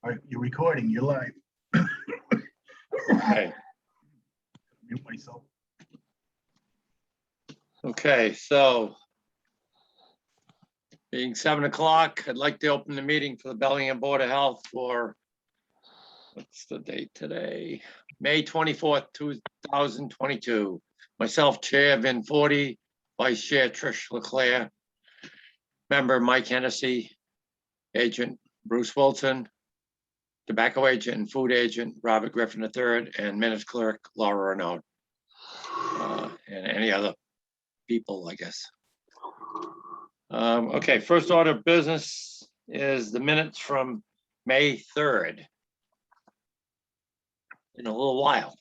All right, you're recording, you're live. Okay. Mute myself. Okay, so being 7 o'clock, I'd like to open the meeting for the Bellingham Board of Health for, what's the date today? May 24th, 2022. Myself, Chair Vin Forty, Vice Chair Trish LeClaire, Member Mike Hennessy, Agent Bruce Wilson, Tobacco Agent and Food Agent Robert Griffin III, and Minutes Clerk Laura Renaud. And any other people, I guess. Okay, first order of business is the minutes from May 3rd. In a little while.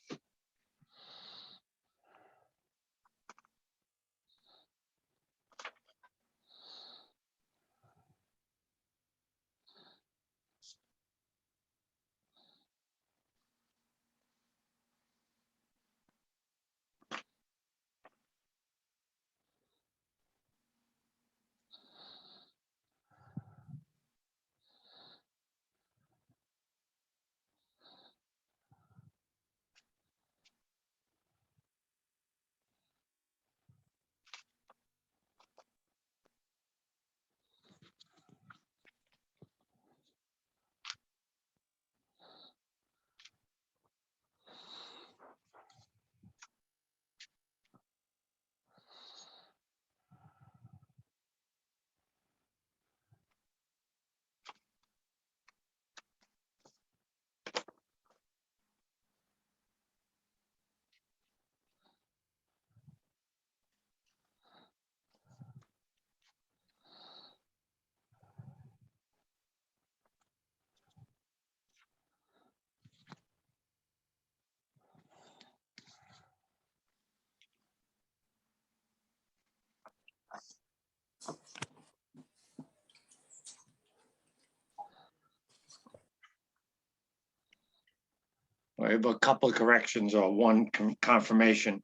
I have a couple of corrections or one confirmation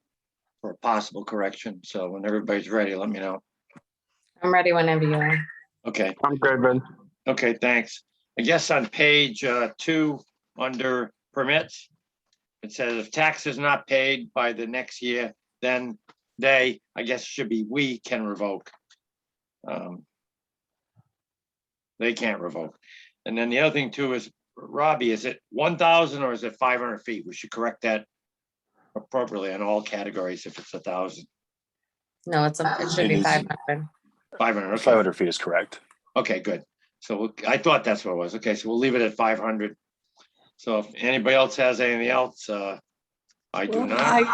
for a possible correction. So when everybody's ready, let me know. I'm ready whenever you are. Okay. I'm good, Ben. Okay, thanks. I guess on page 2 under permits, it says if tax is not paid by the next year, then they, I guess it should be we can revoke. They can't revoke. And then the other thing too is, Robbie, is it 1,000 or is it 500 feet? We should correct that appropriately on all categories if it's 1,000. No, it should It be is. 500. 500, okay. 500 feet is correct. Okay, good. So I thought that's what it was. Okay, so we'll leave it at 500. So if anybody else has anything else, I do not.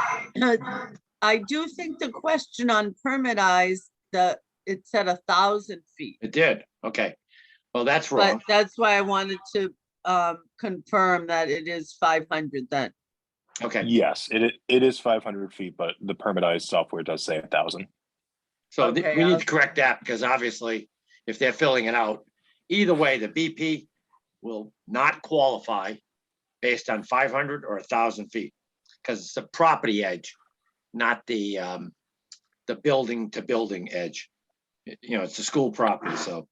I do think the question on permit eyes, it said 1,000 feet, It did. Okay. Well, that's but wrong. that's why I wanted to confirm that it is 500 then. Okay. Yes, it is 500 feet, but the permitized software does say 1,000. So Okay, we need I'll- to correct that because obviously if they're filling it out, either way, the BP will not qualify based on 500 or 1,000 feet because it's the property edge, not the building to building edge. You know, it's the school property. So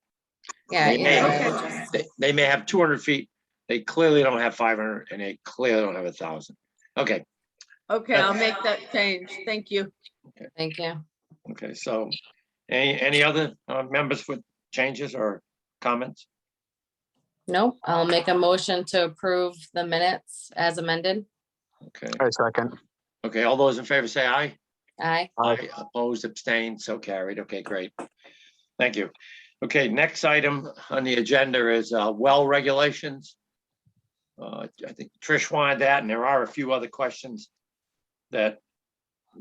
Yeah, They may- yeah. they may have 200 feet. They clearly don't have 500 and they clearly don't have 1,000. Okay. Okay, I'll make that change. Thank you. Thank you. Okay. So any other members with changes or comments? Nope, I'll make a motion to approve the minutes as amended. Okay. A second. Okay. All those in favor say aye. Aye. Aye. Opposed, abstained, so carried. Okay, great. Thank you. Okay, next item on the agenda is well regulations. I think Trish wanted that, and there are a few other questions that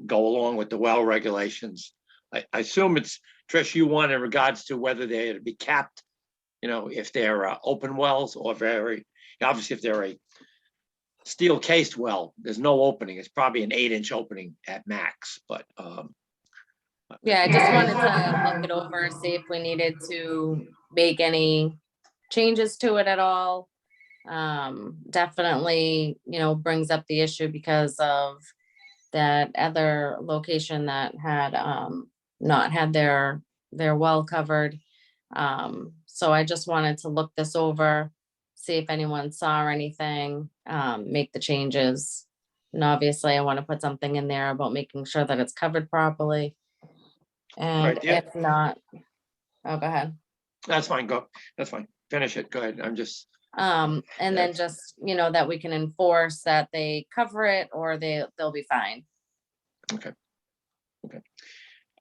go along with the well regulations. I assume it's, Trish, you want in regards to whether they're to be capped, you know, if they're open wells or obviously if they're a steel cased well, there's no opening. It's probably an 8-inch opening at max, but Yeah, I just wanted to look it over, see if we needed to make any changes to it at all. Definitely, brings up the issue because of that other location that had not had their well covered. So I just wanted to look this over, see if anyone saw anything, make the changes. And obviously I want to put something in there about making sure that it's covered properly. And Right, yeah. if not, oh, go ahead. That's fine, go, that's fine, finish it, go ahead, I'm just, And then Yes. just, that we can enforce that they cover it or they'll be fine.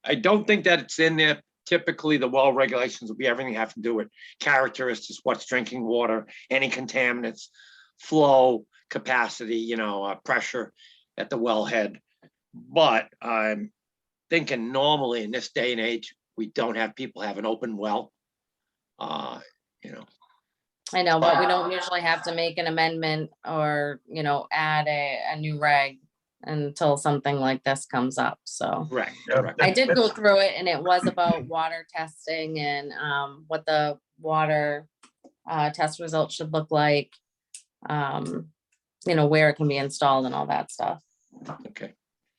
I don't think that it's in there. Typically, the well regulations will be everything have to do with characteristics, what's drinking water, any contaminants, flow, capacity, pressure at the wellhead. But I'm thinking normally in this day and age, we don't have people have an open well. I know, but we don't usually have to make an amendment or, add a new reg until something like this comes up, so. Correct, Yeah, correct. I did go through it and it was about water testing and what the water test results should look like. Where it can be installed and all that stuff. Okay,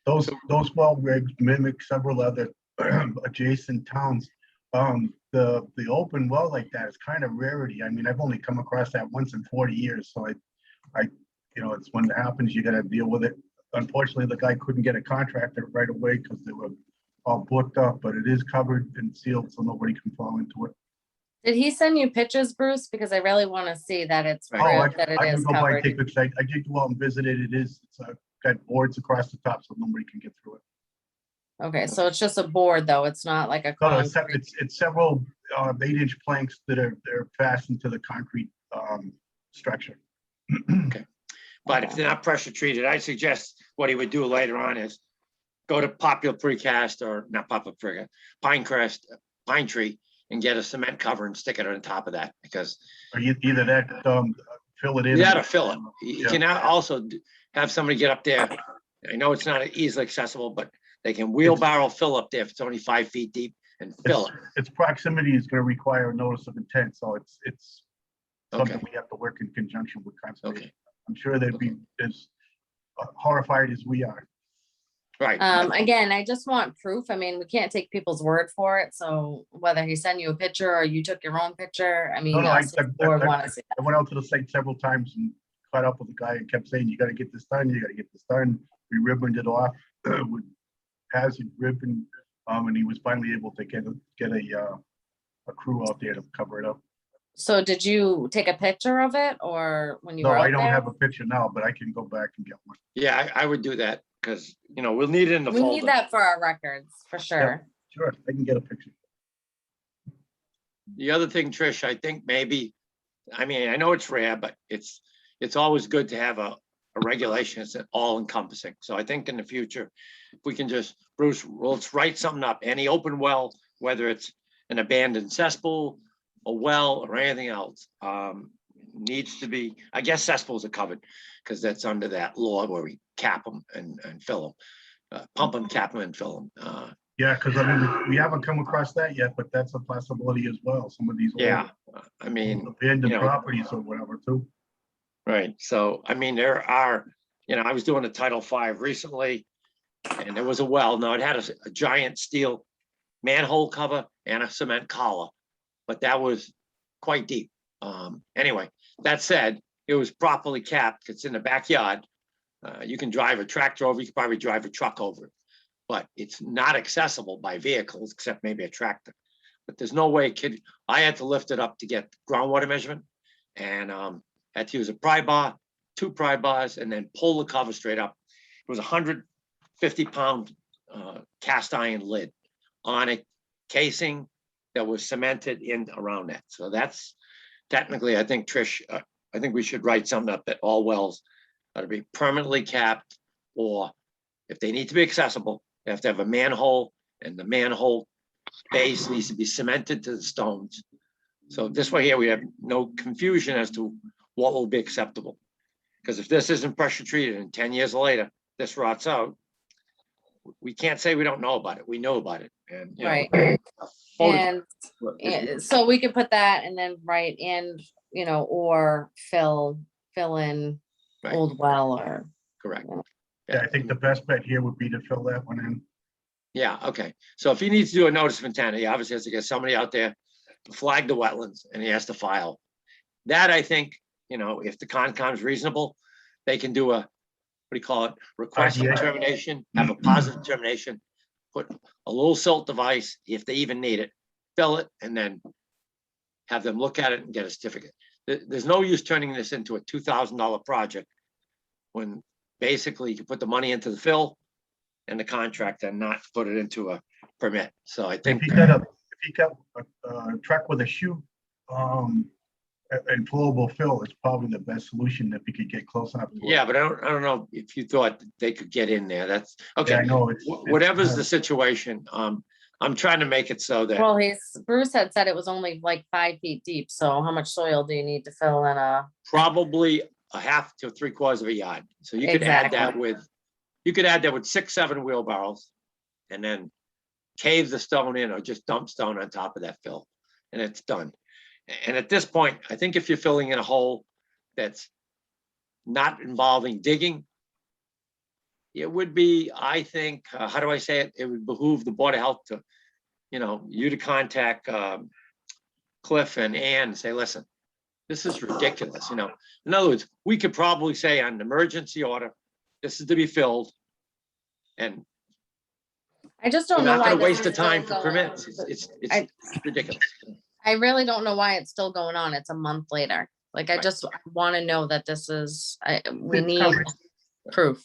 Those well regs mimic several other adjacent towns. The open well like that is kind of rarity. I mean, I've only come across that once in 40 years. So it's when it happens, you gotta deal with it. Unfortunately, the guy couldn't get a contractor right away because they were all booked up, but it is covered and sealed so nobody can fall into it. Did he send you pictures, Bruce? Because I really want to see that it's Right. Oh, proof that it I can is go by and covered. take pictures. I did go out and visit it. It's got boards across the top so nobody can get through it. Okay, so it's just a board though. It's not like a No, concrete. it's several 8-inch planks that are fastened to the concrete structure. but if they're not pressure treated, I suggest what he would do later on is go to Popular Precast or not Popular Precast, Pinecrest, Pine Tree, and get a cement cover and stick it on top of that because Or either that, fill it in. you gotta fill it. You Yeah. can also have somebody get up there. I know it's not easily accessible, but they can wheelbarrow fill up there if it's only 5 feet deep and fill it. Its proximity is going to require a notice of intent, so it's something Okay, we have to work in conjunction with conservation. okay, I'm sure they'd be as horrified as we are. right. Again, I just want proof. I mean, we can't take people's word for it. So whether he sent you a picture or you took your own picture, I mean, No, yes, if the board wanna see I went out to the site several times and caught up with the guy and kept saying, you gotta get this done, you gotta get this done. We ribboned it off with hazard ribbon, and he was finally able to get a crew out there to cover it up. So did you take a picture of it or when you No, were I out don't there? have a picture now, but I can go back and get one. Yeah, I would do that because, we'll need it in the We need folder. that for our records, for sure. Sure, I can get a picture. The other thing, Trish, I think maybe, I mean, I know it's rare, but it's always good to have a regulation that's all encompassing. So I think in the future, if we can just, Bruce, let's write something up, any open well, whether it's an abandoned cesspool, a well or anything else, needs to be, I guess cesspools are covered because that's under that law where we cap them and fill them, pump them, cap them and fill them. Yeah, because I mean, we haven't come across that yet, but that's a possibility as well. Some of these old Yeah, I mean, abandoned you know, properties or whatever too. right, so, I mean, there are, I was doing a Title V recently, and there was a well, now it had a giant steel manhole cover and a cement collar, but that was quite deep. Anyway, that said, it was properly capped, it's in the backyard. You can drive a tractor over, you could probably drive a truck over it, but it's not accessible by vehicles, except maybe a tractor. But there's no way I had to lift it up to get groundwater measurement, and had to use a pry bar, 2 pry bars, and then pull the cover straight up. It was a 150-pound cast iron lid on a casing that was cemented in around that. So that's technically, I think, Trish, I think we should write something up that all wells are to be permanently capped, or if they need to be accessible, they have to have a manhole, and the manhole base needs to be cemented to the stones. So this way here, we have no confusion as to what will be acceptable. Because if this isn't pressure treated and 10 years later, this rots out, we can't say we don't know about it. We know about it. And, Right. photograph- And so we could put that and then write in, or fill in Right. old well or. Correct. Yeah, I think the best bet here would be to fill that one in. Yeah, okay. So if he needs to do a notice of intent, he obviously has to get somebody out there to flag the wetlands and he has to file. That, I think, you know, if the Concom's reasonable, they can do a, what do you call it? Request for RDA. termination, have a positive termination, put a little silt device, if they even need it, fill it, and then have them look at it and get a certificate. There's no use turning this into a $2,000 project when basically you put the money into the fill and the contract and not put it into a permit. So I think, If you got a truck with a chute, and flowable fill, it's probably the best solution if you could get close enough. to it. yeah, but I don't know if you thought they could get in there. That's, Yeah, okay. I know. Whatever's the situation, I'm trying to make it so that, Well, Bruce had said it was only like 5 feet deep, so how much soil do you need to fill in a? probably a half to 3/4 of a yard. So you could add that Exactly. with, you could add that with 6, 7 wheelbarrows and then cave the stone in or just dump stone on top of that fill and it's done. And at this point, I think if you're filling in a hole that's not involving digging, it would be, I think, how do I say it? It would behoove the Board of Health to, you know, you to contact Cliff and Ann and say, listen, this is ridiculous, you know. In other words, we could probably say on an emergency order, this is to be filled. And I just we're don't know not why. gonna this waste is the time still for going on. permits. It's I- ridiculous. I really don't know why it's still going on. It's a month later. Like, I Right. just want to know that this is, we It's need covered. proof.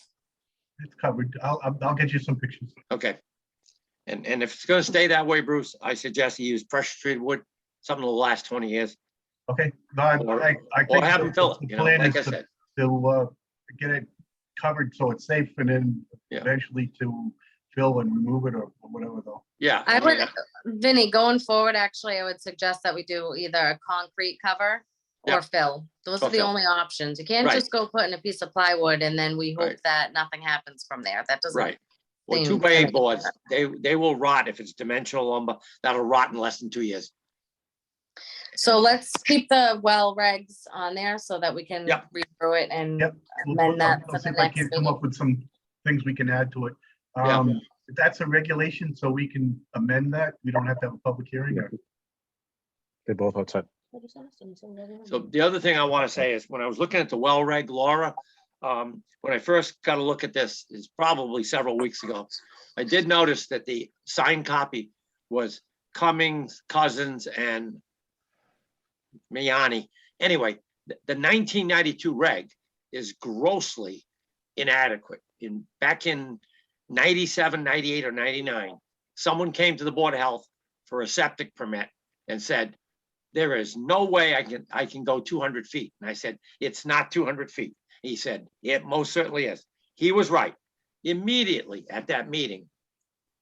It's covered. I'll get you some pictures. Okay. And if it's gonna stay that way, Bruce, I suggest you use pressure treated wood, something that will last 20 years. Okay, no, I Or think have them fill it, the you know, plan like I is to said. get it covered so it's safe and then Yeah. eventually to fill and remove it or whatever though. Yeah. I mean, would, Vinny, going forward, actually, I would suggest that we do either a concrete cover Yeah. or fill. Those Or are the fill. only options. You can't Right. just go put in a piece of plywood and then we hope Right. that nothing happens from there. That doesn't. Right. Or seem 2x8 to make boards, sense. they will rot if it's dimensional lumber. That'll rot in less than 2 years. So let's keep the well regs on there so that we can Yep. read through it and Yep. amend that I'll for see the if I next can come meeting. up with some things we can add to it. Yeah. That's a regulation, so we can amend that. We don't have to have a public hearing. Yeah. They're both outside. So the other thing I want to say is when I was looking at the well reg, Laura, when I first got a look at this, is probably several weeks ago, I did notice that the signed copy was Cummings, Cousins, and Miani. Anyway, the 1992 reg is grossly inadequate. Back in 97, 98, or 99, someone came to the Board of Health for a septic permit and said, there is no way I can go 200 feet. And I said, it's not 200 feet. He said, it most certainly is. He was right. Immediately at that meeting,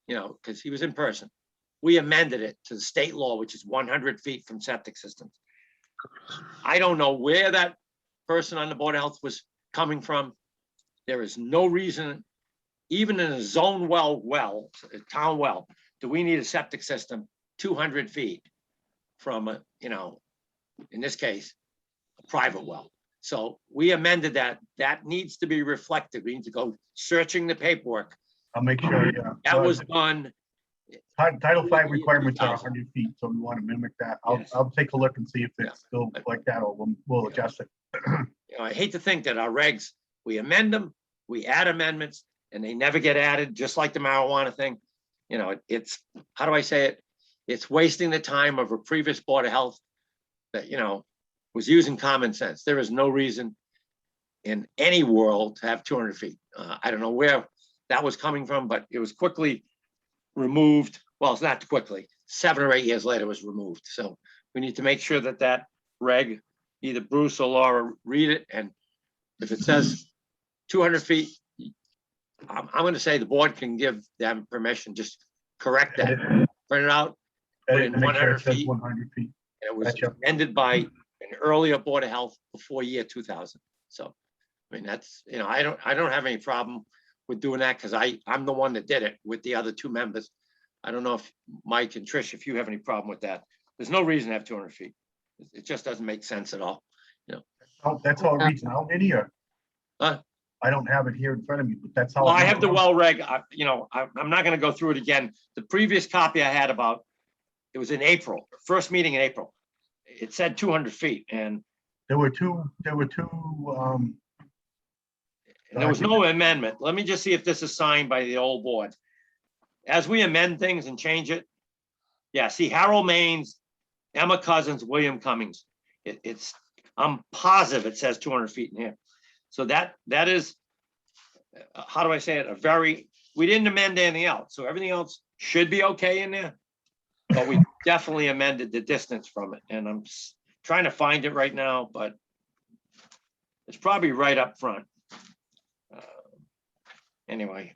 you know, because he was in person, we amended it to the state law, which is 100 feet from septic systems. I don't know where that person on the Board of Health was coming from. There is no reason, even in a zone well, a town well, do we need a septic system 200 feet from a, you know, in this case, a private well. So we amended that. That needs to be reflected. We need to go searching the paperwork. I'll make sure, yeah. That was done. Title V requirements are 100 feet, so we want to mimic that. Yes. I'll take a look and see if Yeah. it's still like that, or we'll adjust it. You know, I hate to think that our regs, we amend them, we add amendments, and they never get added, just like the marijuana thing. You know, it's, how do I say it? It's wasting the time of a previous Board of Health that, you know, was using common sense. There is no reason in any world to have 200 feet. I don't know where that was coming from, but it was quickly removed. Well, it's not quickly, 7 or 8 years later it was removed. So we need to make sure that that reg, either Bruce or Laura read it. And if it says 200 feet, I'm going to say the board can give them permission, just correct that, print it out. Put in Make sure 100 it says feet. 100 feet. And it was Gotcha. amended by an earlier Board of Health before year 2000. So, I mean, that's, you know, I don't have any problem with doing that because I'm the one that did it with the other 2 members. I don't know if Mike and Trish, if you have any problem with that. There's no reason to have 200 feet. It just doesn't make sense at all. Oh, that's all it reads now, Vinny, or? Huh? I don't have it here in front of me, but that's how. Well, I have the well reg, you know, I'm not going to go through it again. The previous copy I had about, it was in April, first meeting in April. It said 200 feet and There were two, And there was no amendment. Let me just see if this is signed by the old board. As we amend things and change it. Yeah, see Harold Maines, Emma Cousins, William Cummings. I'm positive it says 200 feet in here. So that is, how do I say it? We didn't amend anything else. So everything else should be okay in there. But we definitely amended the distance from it. And I'm trying to find it right now, but it's probably right up front. Anyway,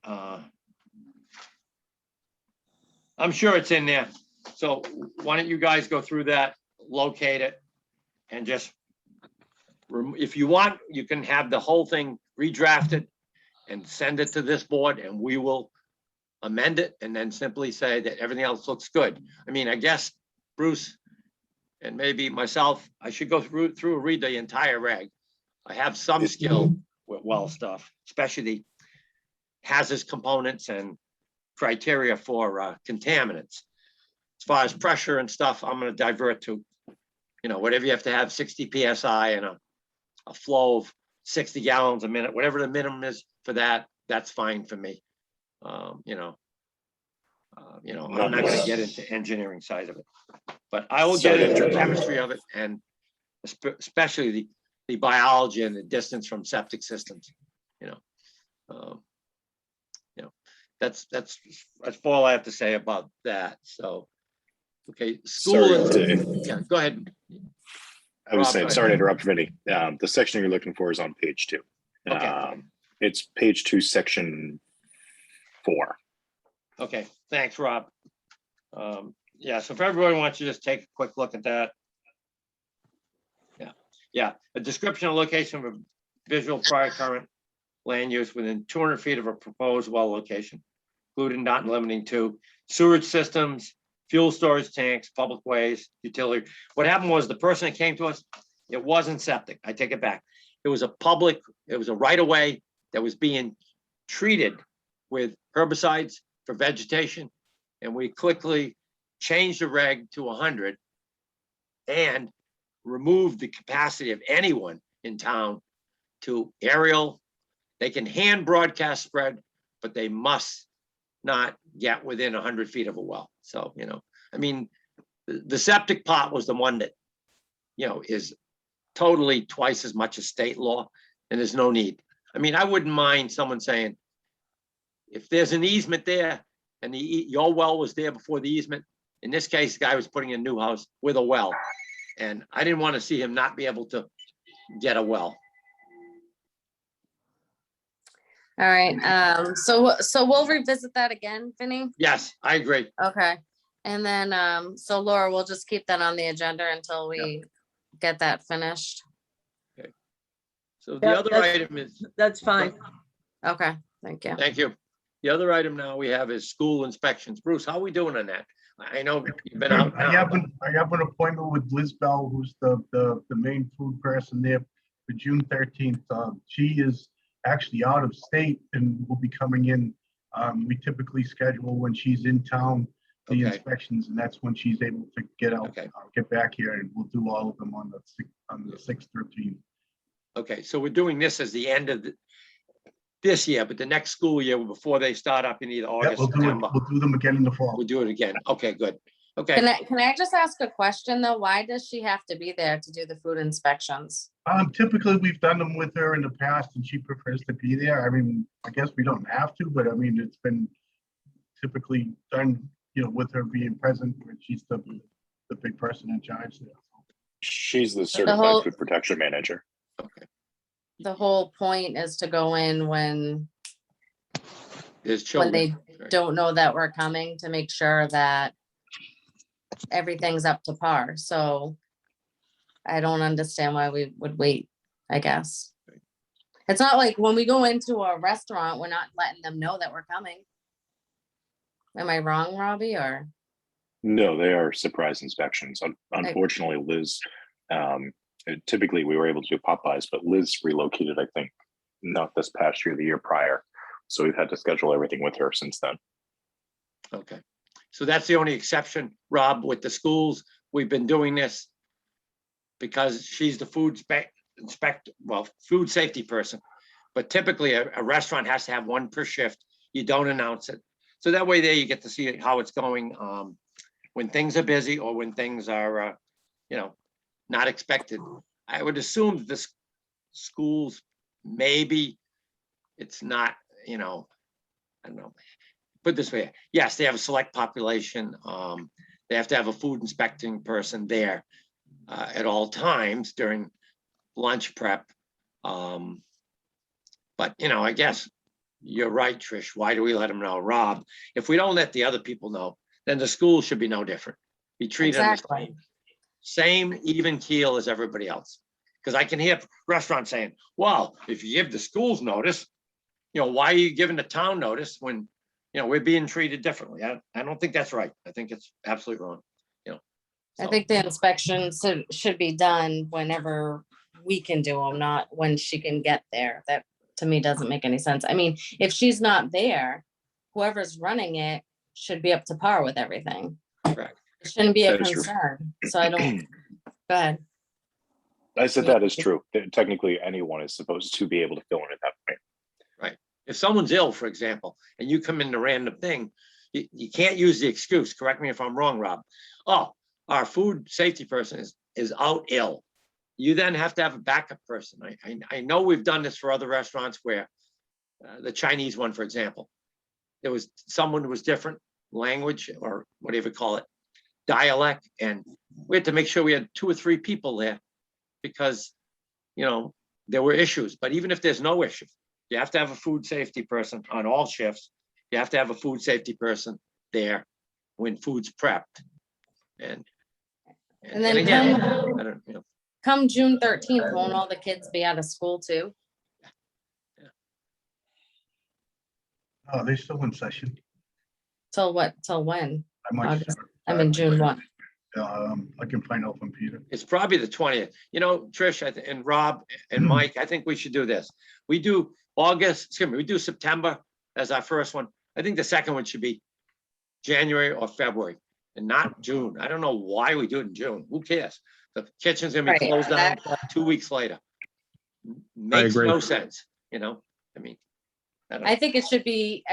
I'm sure it's in there. So why don't you guys go through that, locate it, and just, if you want, you can have the whole thing redrafted and send it to this board, and we will amend it and then simply say that everything else looks good. I mean, I guess Bruce and maybe myself, I should go through and read the entire reg. I have some skill with well stuff, especially the hazardous components and criteria for contaminants. As far as pressure and stuff, I'm going to divert to, whatever you have to have 60 PSI and a flow of 60 gallons a minute, whatever the minimum is for that, that's fine for me. I'm not going to get into engineering side of it, but I will get into the chemistry of it, and especially the biology and the distance from septic systems. That's all I have to say about that. So, okay, school. Yeah, go ahead. I was Rob, saying, go sorry to ahead. interrupt, Vinny. The section you're looking for is on page 2. Okay. It's page 2, section 4. Okay, thanks, Rob. Yeah, so if everybody wants to just take a quick look at that. Yeah, a description of location of a visual prior current land use within 200 feet of a proposed well location, including not limiting to sewage systems, fuel storage tanks, public ways, utility. What happened was the person that came to us, it wasn't septic. I take it back. It was a right of way that was being treated with herbicides for vegetation. And we quickly changed the reg to 100 and removed the capacity of anyone in town to aerial. They can hand broadcast spread, but they must not get within 100 feet of a well. So, I mean, the septic part was the one that, is totally twice as much as state law, and there's no need. I mean, I wouldn't mind someone saying, if there's an easement there and your well was there before the easement, in this case, the guy was putting in a new house with a well, and I didn't want to see him not be able to get a well. All right, so we'll revisit that again, Vinny. Yes, I agree. Okay, and then, so Laura, we'll just keep that on the agenda until we get that finished. So the other item is, That's fine. Okay, thank you. thank you. The other item now we have is school inspections. Bruce, how are we doing on that? I know you've been out I now. have an appointment with Liz Bell, who's the main food person there, for June 13th. She is actually out of state and will be coming in. We typically schedule when she's in town, the Okay. inspections, and that's when she's able to get out, Okay. Get back here, and we'll do all of them on the 6th, 13th. Okay, so we're doing this as the end of this year, but the next school year, before they start up in either Yeah, August, we'll do it. September, We'll do them again in the fall. we'll do it again. Okay, good. Okay, Can I just ask a question though? Why does she have to be there to do the food inspections? Typically, we've done them with her in the past, and she prefers to be there. I mean, I guess we don't have to, but I mean, it's been typically done, with her being present, when she's the big person in charge there. She's the whole- certified food protection manager. The whole point is to go in when there's children. they Right. don't know that we're coming, to make sure that everything's up to par. So I don't understand why we would wait, I guess. It's not like when we go into a restaurant, we're not letting them know that we're coming. Am I wrong, Robbie, or? No, they are surprise inspections. Unfortunately, Liz, typically we were able to do pop-bys, but Liz relocated, I think, not this past year, the year prior. So we've had to schedule everything with her since then. Okay, so that's the only exception, Rob, with the schools. We've been doing this because she's the food food safety person. But typically a restaurant has to have one per shift. You don't announce it. So that way there you get to see how it's going when things are busy or when things are, not expected. I would assume that the schools, maybe it's not, I don't know. Put it this way, yes, they have a select population. They have to have a food inspecting person there at all times during lunch prep. But, I guess you're right, Trish. Why do we let them know? Rob, if we don't let the other people know, then the school should be no different. Be treated the Exactly. same even keel as everybody else. Because I can hear restaurants saying, well, if you give the schools notice, why are you giving the town notice when, we're being treated differently? I don't think that's right. I think it's absolutely wrong. I So, think the inspections should be done whenever we can do them, not when she can get there. That to me doesn't make any sense. I mean, if she's not there, whoever's running it should be up to par with everything. correct. It shouldn't be a That is true. concern. So I don't, go ahead. I said Yeah. that is true. Technically, anyone is supposed to be able to fill in at that point. If someone's ill, for example, and you come in a random thing, you can't use the excuse, correct me if I'm wrong, Rob. Oh, our food safety person is out ill. You then have to have a backup person. I know we've done this for other restaurants where the Chinese one, for example, there was someone who was different language or whatever you call it, dialect, and we had to make sure we had 2 or 3 people there because, there were issues. But even if there's no issue, you have to have a food safety person on all shifts. You have to have a food safety person there when food's prepped. And then again, come- I don't, Come June 13th, won't all the kids be out of school too? Oh, they're still in session. Till what, till when? I might. August. I'm in June what? I can find out from Peter. it's probably the 20th. Trish, and Rob and Mike, I think we should do this. We do we do September as our first one. I think the second one should be January or February and not June. I don't know why we do it in June. Who cares? The kitchen's gonna be Right, closed down exactly. 2 weeks later. Makes agree. no sense, I mean. I don't I know. think it should be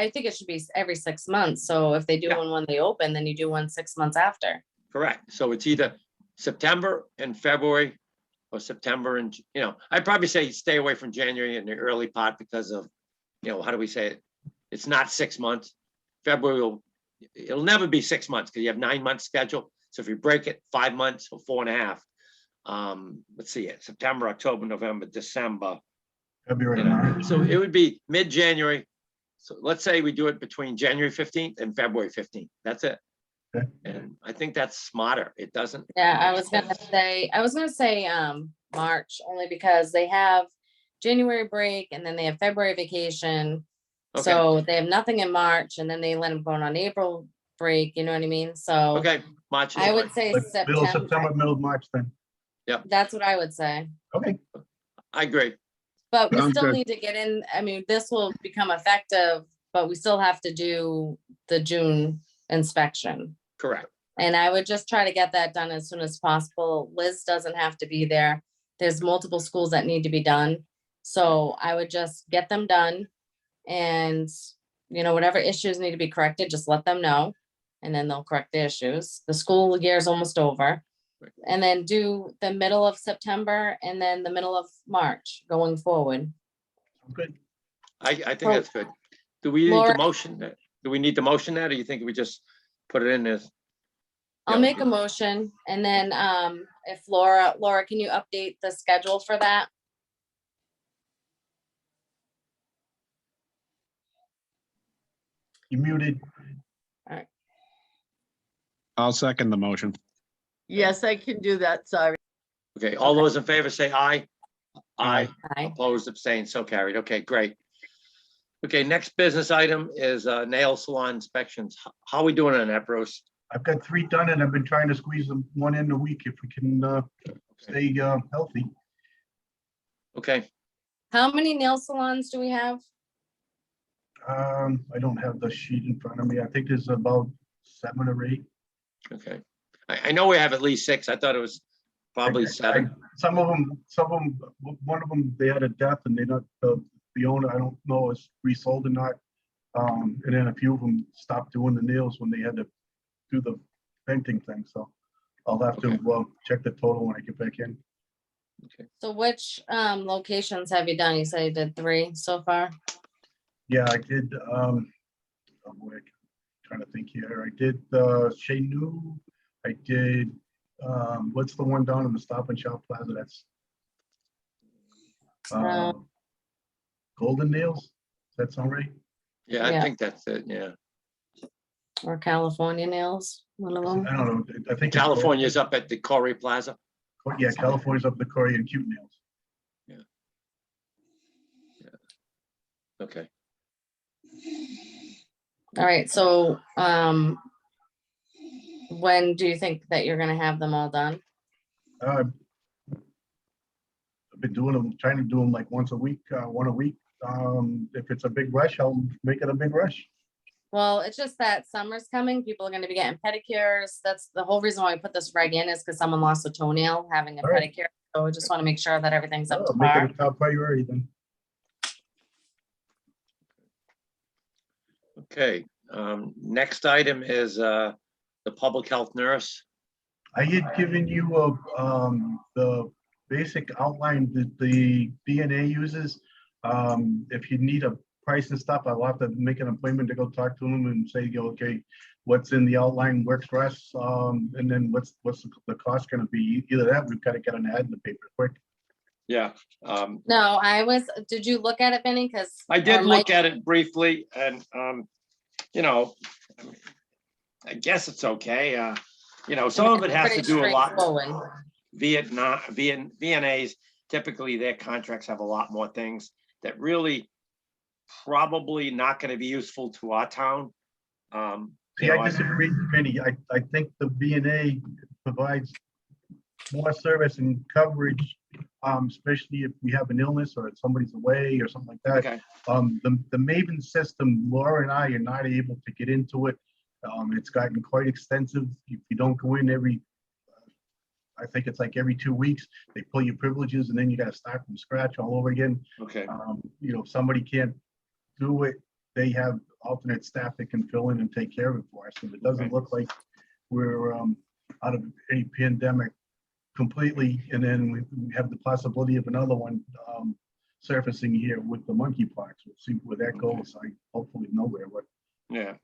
every 6 months. So if they do Yeah. one when they open, then you do one 6 months after. Correct. So it's either September and February or September and, I'd probably say stay away from January in the early part because of, how do we say it? It's not 6 months. February it'll never be 6 months because you have 9 months schedule. So if you break it 5 months or 4.5, let's see it, September, October, November, December. February, March. So it would be mid-January. So let's say we do it between January 15th and February 15th. That's it. Okay. And I think that's smarter. It doesn't. Yeah, I was gonna say March, only because they have January break and then they have February vacation. Okay. So they have nothing in March and then they let them go on April break, you know what I mean? So Okay, March. I would say Like middle September. September, middle of March then. That's what I would say. Okay. I agree. But we Sounds still good. need to get in, I mean, this will become effective, but we still have to do the June inspection. Correct. And I would just try to get that done as soon as possible. Liz doesn't have to be there. There's multiple schools that need to be done. So I would just get them done. And, whatever issues need to be corrected, just let them know. And then they'll correct the issues. The school year is almost over. And then do the middle of September and then the middle of March going forward. Good. I think Well, that's good. Do we need to Laura- motion that? Do we need to motion that, or you think we just put it in as? I'll Yeah. make a motion and then if Laura, can you update the schedule for that? You muted. I'll second the motion. Yes, I can do that, sorry. Okay, all those in favor say aye. Aye. Aye. Opposed, abstained, so carried. Okay, great. Okay, next business item is nail salon inspections. How are we doing on that, Bruce? I've got 3 done and I've been trying to squeeze them one in a week if we can stay healthy. Okay, How many nail salons do we have? I don't have the sheet in front of me. I think there's about 7 or 8. okay. I know we have at least 6. I thought it was Probably 7. Some of them, one of them, they had a death and they not, the owner, I don't know, is resold or not. And then a few of them stopped doing the nails when they had to do the venting thing, so I'll have to, check the total when I get back in. So which locations have you done? You said you did 3 so far? Yeah, I did, oh boy, trying to think here. I did, Chez Nous. I did, what's the one down in the Stop and Shop Plaza? That's Golden Nails. Does that sound right? Yeah, I Yeah. think that's it, yeah. Or California Nails, one of them? I don't know. I think it's California's up at the Corey Plaza. Yeah, California's up the Korean Cute Nails. Okay. All right, so when do you think that you're gonna have them all done? I've been doing them, trying to do them like once a week, one a week. If it's a big rush, I'll make it a big rush. Well, it's just that summer's coming. People are gonna be getting pedicures. That's the whole reason why I put this reg in, is because someone lost a toenail having a All right. pedicure. So I just want to make sure that everything's up to I'll make par. it a top priority then. Okay, next item is the public health nurse. I had given you the basic outline that the DNA uses. If you need a price and stuff, I'll have to make an appointment to go talk to them and say, okay, what's in the outline works for us, and then what's the cost gonna be? Either that, we've got to get an ad in the paper quick. Yeah, No, did you look at it, Benny? Because I did look at it briefly and, you know, I guess it's okay. You know, some of it has to do a lot. VNAs, typically their contracts have a lot more things that really probably not going to be useful to our town. See, I disagree, Penny. I think the VNA provides more service and coverage, especially if we have an illness or if somebody's away or something like that. Okay, The Maven system, Laura and I are not able to get into it. It's gotten quite extensive. If you don't go in I think it's like every 2 weeks, they pull your privileges and then you got to start from scratch all over again. okay, You know, if somebody can't do it, they have alternate staff that can fill in and take care of it for us. And it doesn't look like we're out of any pandemic completely. And then we have the possibility of another one surfacing here with the monkeypox. We'll see where that goes. Hopefully nowhere, but yeah,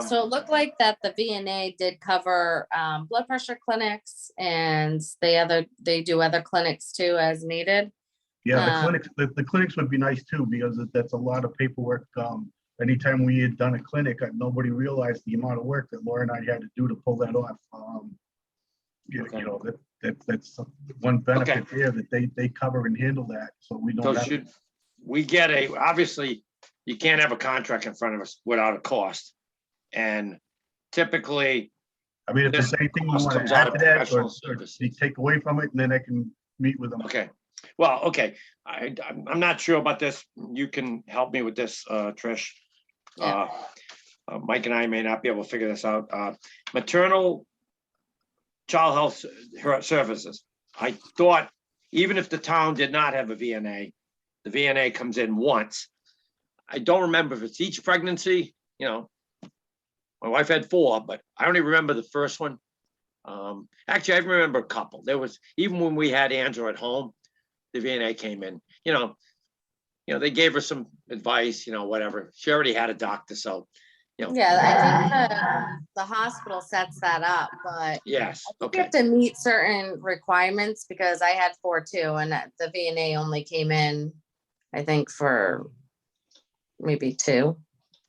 So it looked like that the VNA did cover blood pressure clinics, and they do other clinics too as needed. yeah, the clinics would be nice too, because that's a lot of paperwork. Anytime we had done a clinic, nobody realized the amount of work that Laura and I had to do to pull that off. You know, that's one benefit here, that they cover and handle that, so we so don't have. should we get obviously, you can't have a contract in front of us without a cost. And typically, I mean, if there's anything you want comes to out add of to that, or professional service. you take away from it, and then I can meet with them. okay, well, okay, I'm not sure about this. You can help me with this, Trish. Yeah. Mike and I may not be able to figure this out. Maternal child health services. I thought even if the town did not have a VNA, the VNA comes in once. I don't remember if it's each pregnancy, you know. My wife had 4, but I only remember the first one. Actually, I remember a couple. There was, even when we had Andrew at home, the VNA came in, you know, they gave her some advice, you know, whatever. She already had a doctor, so, you know. Yeah, I think the hospital sets that up, but Yes, you okay, have to meet certain requirements, because I had 4 too, and the VNA only came in, I think, for maybe 2.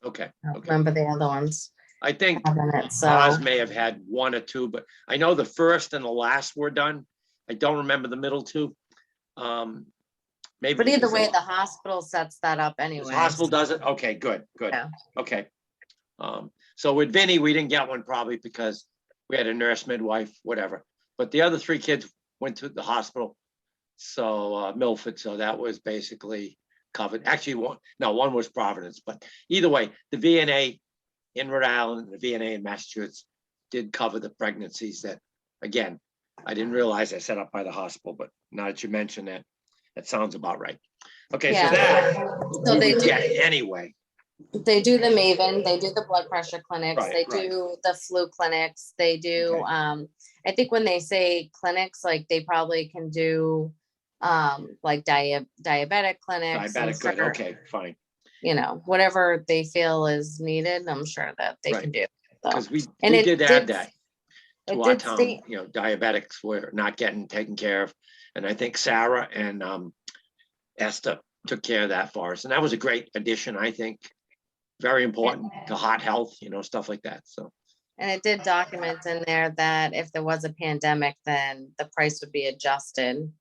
okay, I don't okay. remember the other ones. I think having it, so Oz may have had 1 or 2, but I know the first and the last were done. I don't remember the middle 2. Maybe. but either because way, the hospital sets that up the anyway. hospital does it? Okay, good, good. Yeah. Okay. So with Vinny, we didn't get one probably because we had a nurse, midwife, whatever. But the other 3 kids went to the hospital. So Milford, so that was basically covered. Actually, one was Providence, but either way, the VNA in Rhode Island, the VNA in Massachusetts did cover the pregnancies that, again, I didn't realize I set up by the hospital, but now that you mention that, that sounds about right. Okay, so Yeah. that So we they would do, get anyway. they do the Maven, they do the blood pressure clinics, Right, they right. do the flu clinics, they do, Okay. I think when they say clinics, like they probably can do like diabetic clinics. I'm Diabetic, good, sure, okay, fine. you know, whatever they feel is needed, I'm sure that they Right. can do. So, Because and we it did add did- that it to our did town, state, you know, diabetics were not getting taken care of. And I think Sarah and Esther took care of that for us. And that was a great addition, I think. Very important to heart health, you know, stuff like that. So, and it did document in there that if there was a pandemic, then the price would be adjusted in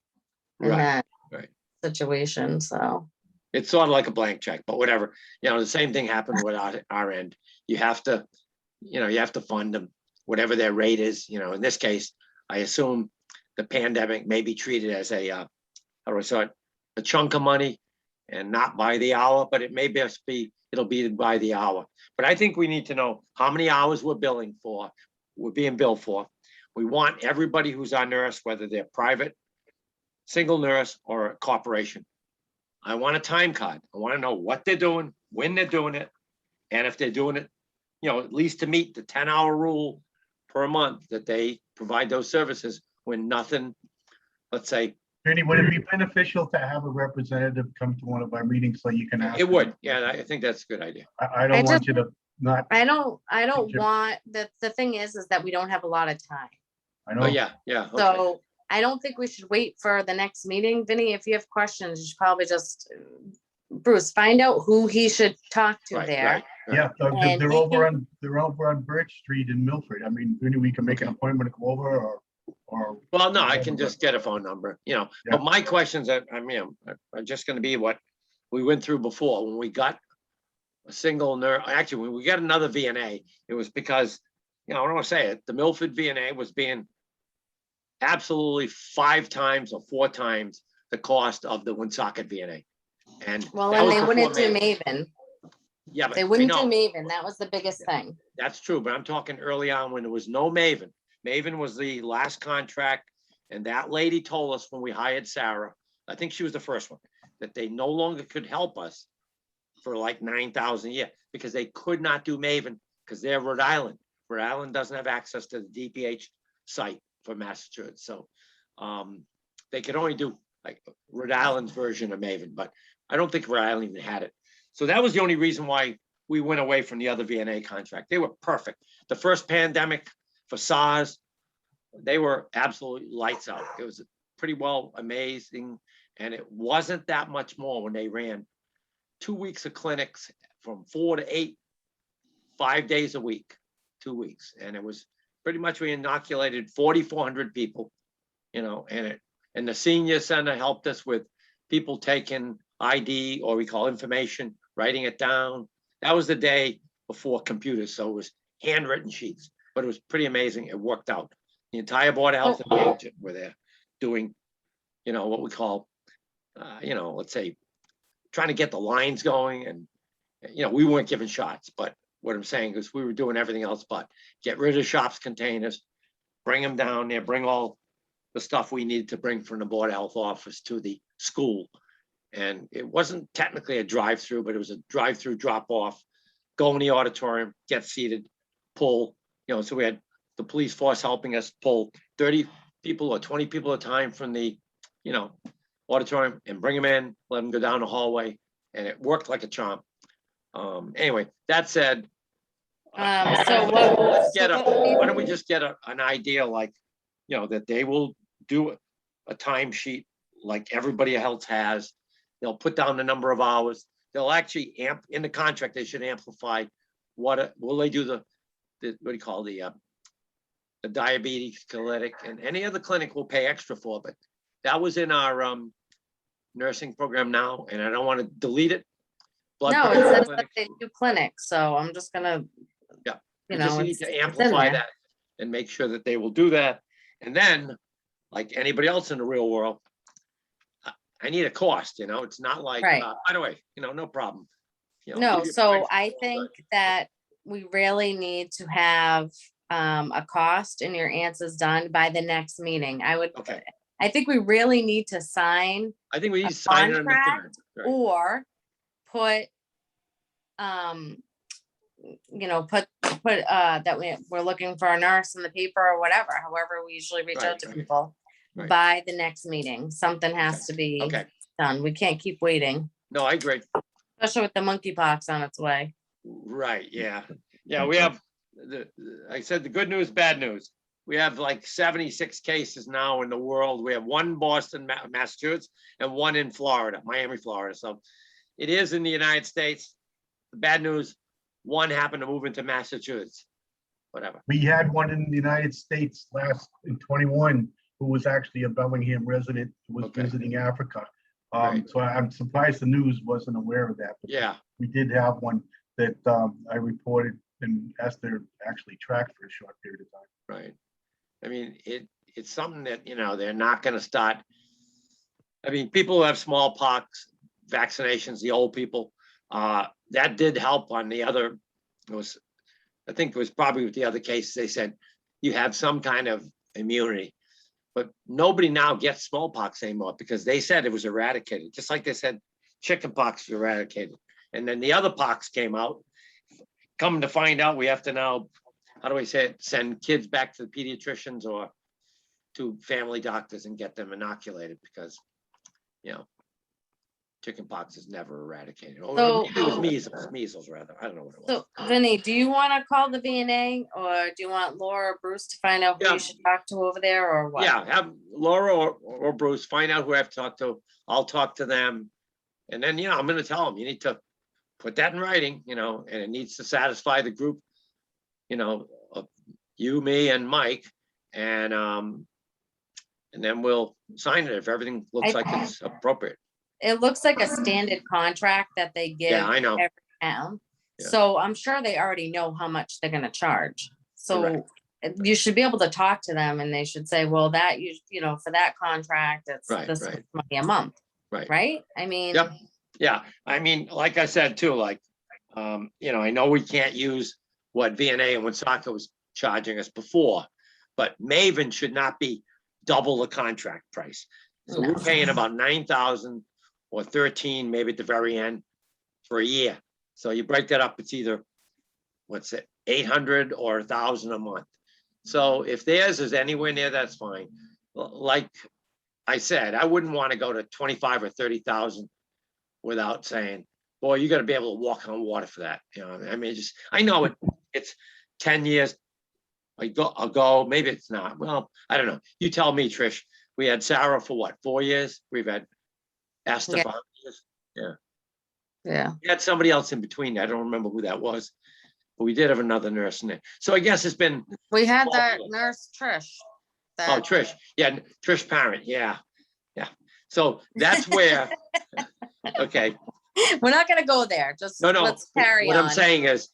right, that right. situation, so. It's sort of like a blank check, but whatever. You know, the same thing happened with our end. You have to, you know, you have to fund them, whatever their rate is, you know, in this case, I assume the pandemic may be treated as a, how do I say it, a chunk of money and not by the hour, but it may just be, it'll be by the hour. But I think we need to know how many hours we're billing for, we're being billed for. We want everybody who's our nurse, whether they're private, single nurse, or a corporation. I want a time card. I want to know what they're doing, when they're doing it, and if they're doing it, you know, at least to meet the 10-hour rule per month that they provide those services when nothing, let's say, Vinny, would it be beneficial to have a representative come to one of our meetings so you can ask? it would. Yeah, I think that's a good idea. I I don't want just- you to not, I don't Sure. want, the thing is that we don't have a lot of time. I Oh, know, yeah, yeah. Okay. So I don't think we should wait for the next meeting. Vinny, if you have questions, you should probably just, Bruce, find out who he should talk to Right, there. right, right. yeah, And they're he over on Birch Street in Milford. I mean, Vinny, we can make an Okay. appointment to go over or. Well, no, I whatever, can but- just get a phone number, you know, Yeah. but my questions are just gonna be what we went through before, when we got a single nurse, actually, when we got another VNA, it was because, you know, I don't wanna say it, the Milford VNA was being absolutely 5 times or 4 times the cost of the Woonsocket VNA. And Well, that and was they before wouldn't do Maven. Maven. Yeah, but They I wouldn't do know. Maven. That was the biggest thing. That's true, but I'm talking early on when there was no Maven. Maven was the last contract, and that lady told us when we hired Sarah, I think she was the first one, that they no longer could help us for like 9,000 a year because they could not do Maven because they're Rhode Island. Rhode Island doesn't have access to the DPH site for Massachusetts, so they could only do like Rhode Island's version of Maven, but I don't think Rhode Island even had it. So that was the only reason why we went away from the other VNA contract. They were perfect. The first pandemic for SARS, they were absolutely lights out. It was pretty well amazing. And it wasn't that much more when they ran 2 weeks of clinics from 4 to 8, 5 days a week, 2 weeks. And it was pretty much, we inoculated 4,400 people, you know, and the senior center helped us with people taking ID, or we call information, writing it down. That was the day before computers, so it was handwritten sheets, but it was pretty amazing. It worked out. The entire Board of Health and the agent were there doing, you know, what we call, you know, let's say, trying to get the lines going. And, you know, we weren't giving shots, but what I'm saying is we were doing everything else but get rid of shops containers, bring them down there, bring all the stuff we needed to bring from the Board of Health office to the school. And it wasn't technically a drive-through, but it was a drive-through drop-off, go in the auditorium, get seated, pull, you know, so we had the police force helping us pull 30 people or 20 people at a time from the, you know, auditorium and bring them in, let them go down the hallway, and it worked like a charm. Anyway, that said, So let's get what would be- why don't we just get an idea, like, you know, that they will do a timesheet like everybody else has. They'll put down the number of hours. They'll actually in the contract, they should amplify will they do the what do you call the diabetes clinic, and any other clinic will pay extra for, but that was in our nursing program now, and I don't want to delete it. Blood No, it pressure says that clinic. they do clinics, so I'm just gonna. Yeah, You We just know, need it's to in amplify there. that and make sure that they will do that. And then, like anybody else in the real world, I need a cost, you know, it's not like, Right. by the way, you know, no problem. You know, No, give you a so price, I all good. think that we really need to have a cost and your answer's done by the next meeting. Okay, I think we really need to sign I think we need to sign it on the third. contract Right. or put, that we're looking for a nurse in the paper or whatever, however we usually reach Right, out to right, people right. by the next meeting. Something has to be Okay, done. We can't keep waiting, no, I agree. especially with the monkeypox on its way. Right, yeah. Yeah, we have, I said, the good news, bad news. We have like 76 cases now in the world. We have one in Boston, Massachusetts, and one in Florida, Miami, Florida. So it is in the United States. The bad news, one happened to move into Massachusetts, whatever. We had one in the United States in 21, who was actually a Bellingham resident, who was Okay. visiting Africa. Right. So I'm surprised the news wasn't aware of that. But Yeah, we did have one that I reported and Esther actually tracked for a short period of time. right. I mean, it's something that, they're not gonna start. I mean, people who have smallpox vaccinations, the old people, that did help on the other, I think it was probably with the other cases, they said you have some kind of immunity. But nobody now gets smallpox anymore because they said it was eradicated, just like they said chickenpox was eradicated. And then the other pox came out. Come to find out, we have to now, how do I say it, send kids back to the pediatricians or to family doctors and get them inoculated because, chickenpox is never eradicated. Or So- maybe it was measles rather. I don't know what it was. So Vinny, do you want to call the VNA or do you want Laura or Bruce to find out who Yeah. you should talk to over there or what? Yeah, have Laura or Bruce find out who I have to talk to. I'll talk to them. And then, I'm gonna tell them, you need to put that in writing, and it needs to satisfy the group, of you, me, and Mike. And then we'll sign it if everything looks like it's appropriate. It looks like a standard contract that they give Yeah, I know. every town. Yeah. So I'm sure they already know how much they're gonna charge. So Correct. you should be able to talk to them and they should say, well, that for that contract, it's Right, this right. much money a month. Right. Right? I mean, Yep. Yeah, I mean, like I said too, like, I know we can't use what VNA and Woonsocket was charging us before, but Maven should not be double the contract price. So we're No. paying about 9,000 or 13, maybe at the very end for a year. So you break that up, it's either, 800 or 1,000 a month. So if theirs is anywhere near, that's fine. Like I said, I wouldn't want to go to 25 or 30,000 without saying, boy, you got to be able to walk on water for that. I mean, I know it's 10 years ago, maybe it's not. Well, I don't know. You tell me, Trish. We had Sarah for what, 4 years? We've had Esther Yeah. for how many years? yeah. We had somebody else in between. I don't remember who that was, but we did have another nurse in there. So I guess it's been, We had Well, that yeah. nurse Trish. oh, Trish. Yeah, Trish Parent. Yeah. Yeah. So that's where, okay. We're not gonna go there. Just No. let's carry What on. I'm saying is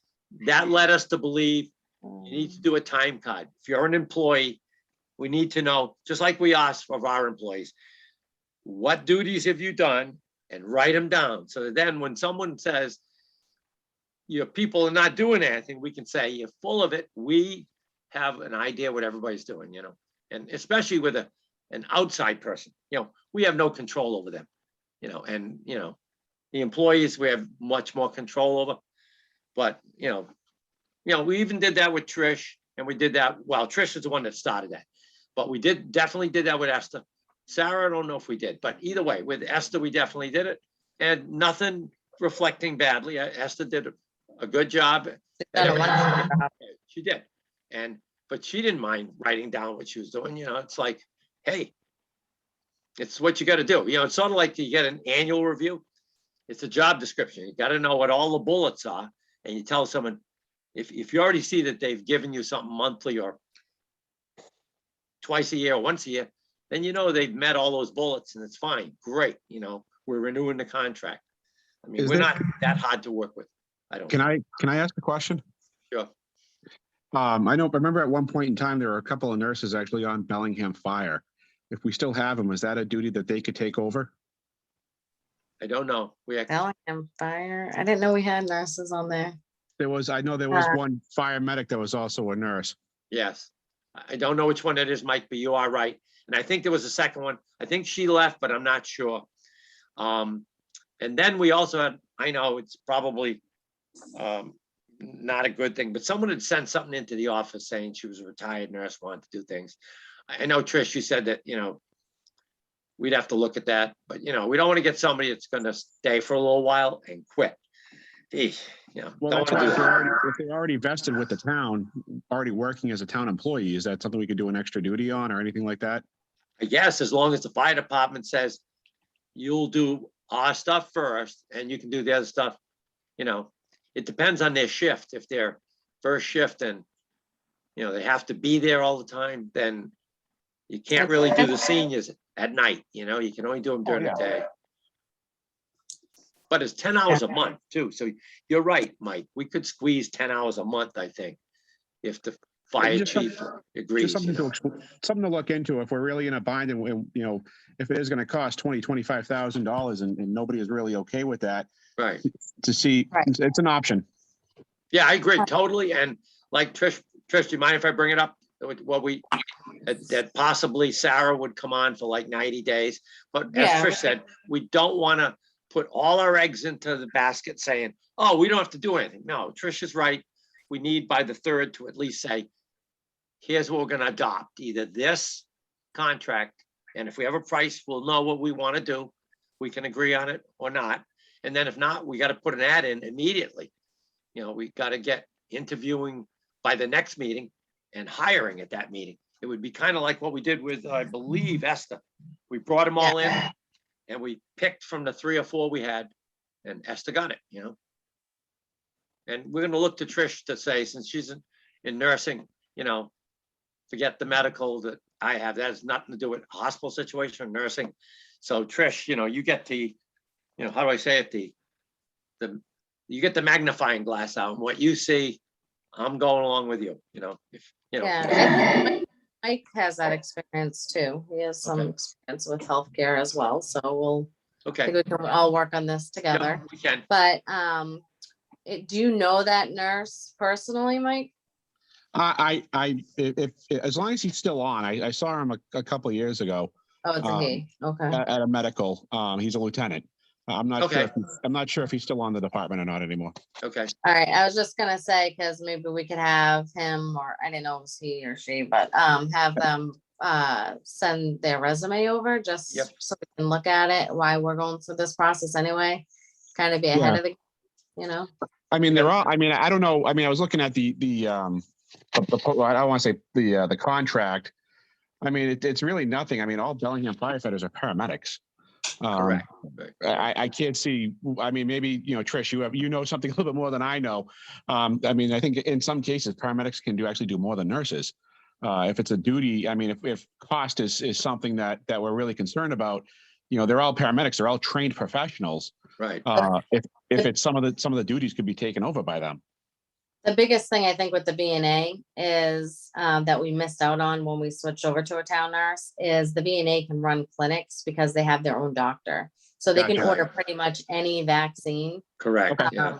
that led us to believe you need to do a time card. If you're an employee, we need to know, just like we ask of our employees, what duties have you done and write them down. So that then when someone says your people are not doing anything, we can say you're full of it. We have an idea what everybody's doing, and especially with an outside person, we have no control over them, and, the employees, we have much more control over. But, we even did that with Trish and we did that. Well, Trish is the one that started that, but we definitely did that with Esther. Sarah, I don't know if we did, but either way, with Esther, we definitely did it and nothing reflecting badly. Esther did a good job. Done a wonderful job. She did. But she didn't mind writing down what she was doing. It's like, hey, it's what you got to do. It's sort of like you get an annual review. It's a job description. You got to know what all the bullets are. And you tell someone, if you already see that they've given you something monthly or twice a year or once a year, then they've met all those bullets and it's fine. Great. We're renewing the contract. I mean, Is we're there- not that hard to work with. I don't. Can I ask a question? Sure. I remember at one point in time, there were a couple of nurses actually on Bellingham Fire. If we still have them, is that a duty that they could take over? I don't know. Bellingham Fire. I didn't know we had nurses on there. I know there was Uh, one fire medic that was also a nurse. Yes. I don't know which one it is, Mike, but you are right. And I think there was a second one. I think she left, but I'm not sure. And then we also had, I know it's probably not a good thing, but someone had sent something into the office saying she was a retired nurse, wanted to do things. I know, Trish, you said that, we'd have to look at that, but we don't want to get somebody that's going to stay for a little while and quit. Well, don't that's wanna right. do that. If they're already vested with the town, already working as a town employee, is that something we could do an extra duty on or anything like that? I guess as long as the fire department says you'll do our stuff first and you can do the other stuff, it depends on their shift. If they're first shift and, they have to be there all the time, then you can't really do the seniors at night, you can only do them during the day. But it's 10 hours a month too. So you're right, Mike. We could squeeze 10 hours a month, I think, if the fire just chief agrees. Just something to look into if we're really in a bind and, if it is going to cost $25,000 and nobody is really okay with that, Right. to see, Right. it's an option. Yeah, I agree totally. And like Trish, do you mind if I bring it up? What that possibly Sarah would come on for like 90 days. But as Yeah. Trish said, we don't want to put all our eggs into the basket saying, oh, we don't have to do anything. No, Trish is right. We need by the 3rd to at least say, here's what we're going to adopt, either this contract. And if we have a price, we'll know what we want to do. We can agree on it or not. And then if not, we got to put an ad in immediately. We got to get interviewing by the next meeting and hiring at that meeting. It would be kind of like what we did with, I believe, Esther. We brought them all in and we picked from the 3 or 4 we had, and Esther got it, And we're going to look to Trish to say, since she's in nursing, forget the medical that I have. That has nothing to do with hospital situation or nursing. So Trish, you get the, how do I say it? You get the magnifying glass out, and what you see, I'm going along with you, Yeah, I think Mike has that experience too. He has some Okay. experience with healthcare as well, so I Okay. think we can all work on this Yeah, together. we can. But do you know that nurse personally, Mike? If as long as he's still on, I saw him a couple of years ago Oh, it's a he. Okay. at a medical. He's a lieutenant. I'm not Okay. sure. I'm not sure if he's still on the department or not anymore. Okay. All right. I was just gonna say, because maybe we could have him, or I didn't know it was he or she, but have them send their resume over just Yep. so we can look at it while we're going through this process anyway. Kind of be ahead of the, I mean, they're all. I mean, I don't know. I mean, I was looking at the I don't want to say the contract. I mean, it's really nothing. I mean, all Bellingham firefighters are paramedics. Correct. I can't see. I mean, maybe Trish, you know something a little bit more than I know. I mean, I think in some cases paramedics can actually do more than nurses. If it's a duty, I mean, if cost is something that we're really concerned about, they're all paramedics. They're all trained professionals. Right. If it's some of the duties could be taken over by them. the biggest thing I think with the B&A is that we missed out on when we switched over to a town nurse is the B&A can run clinics because they have their own doctor. So they can Gotcha. order pretty much any vaccine. Correct. Okay. Yeah.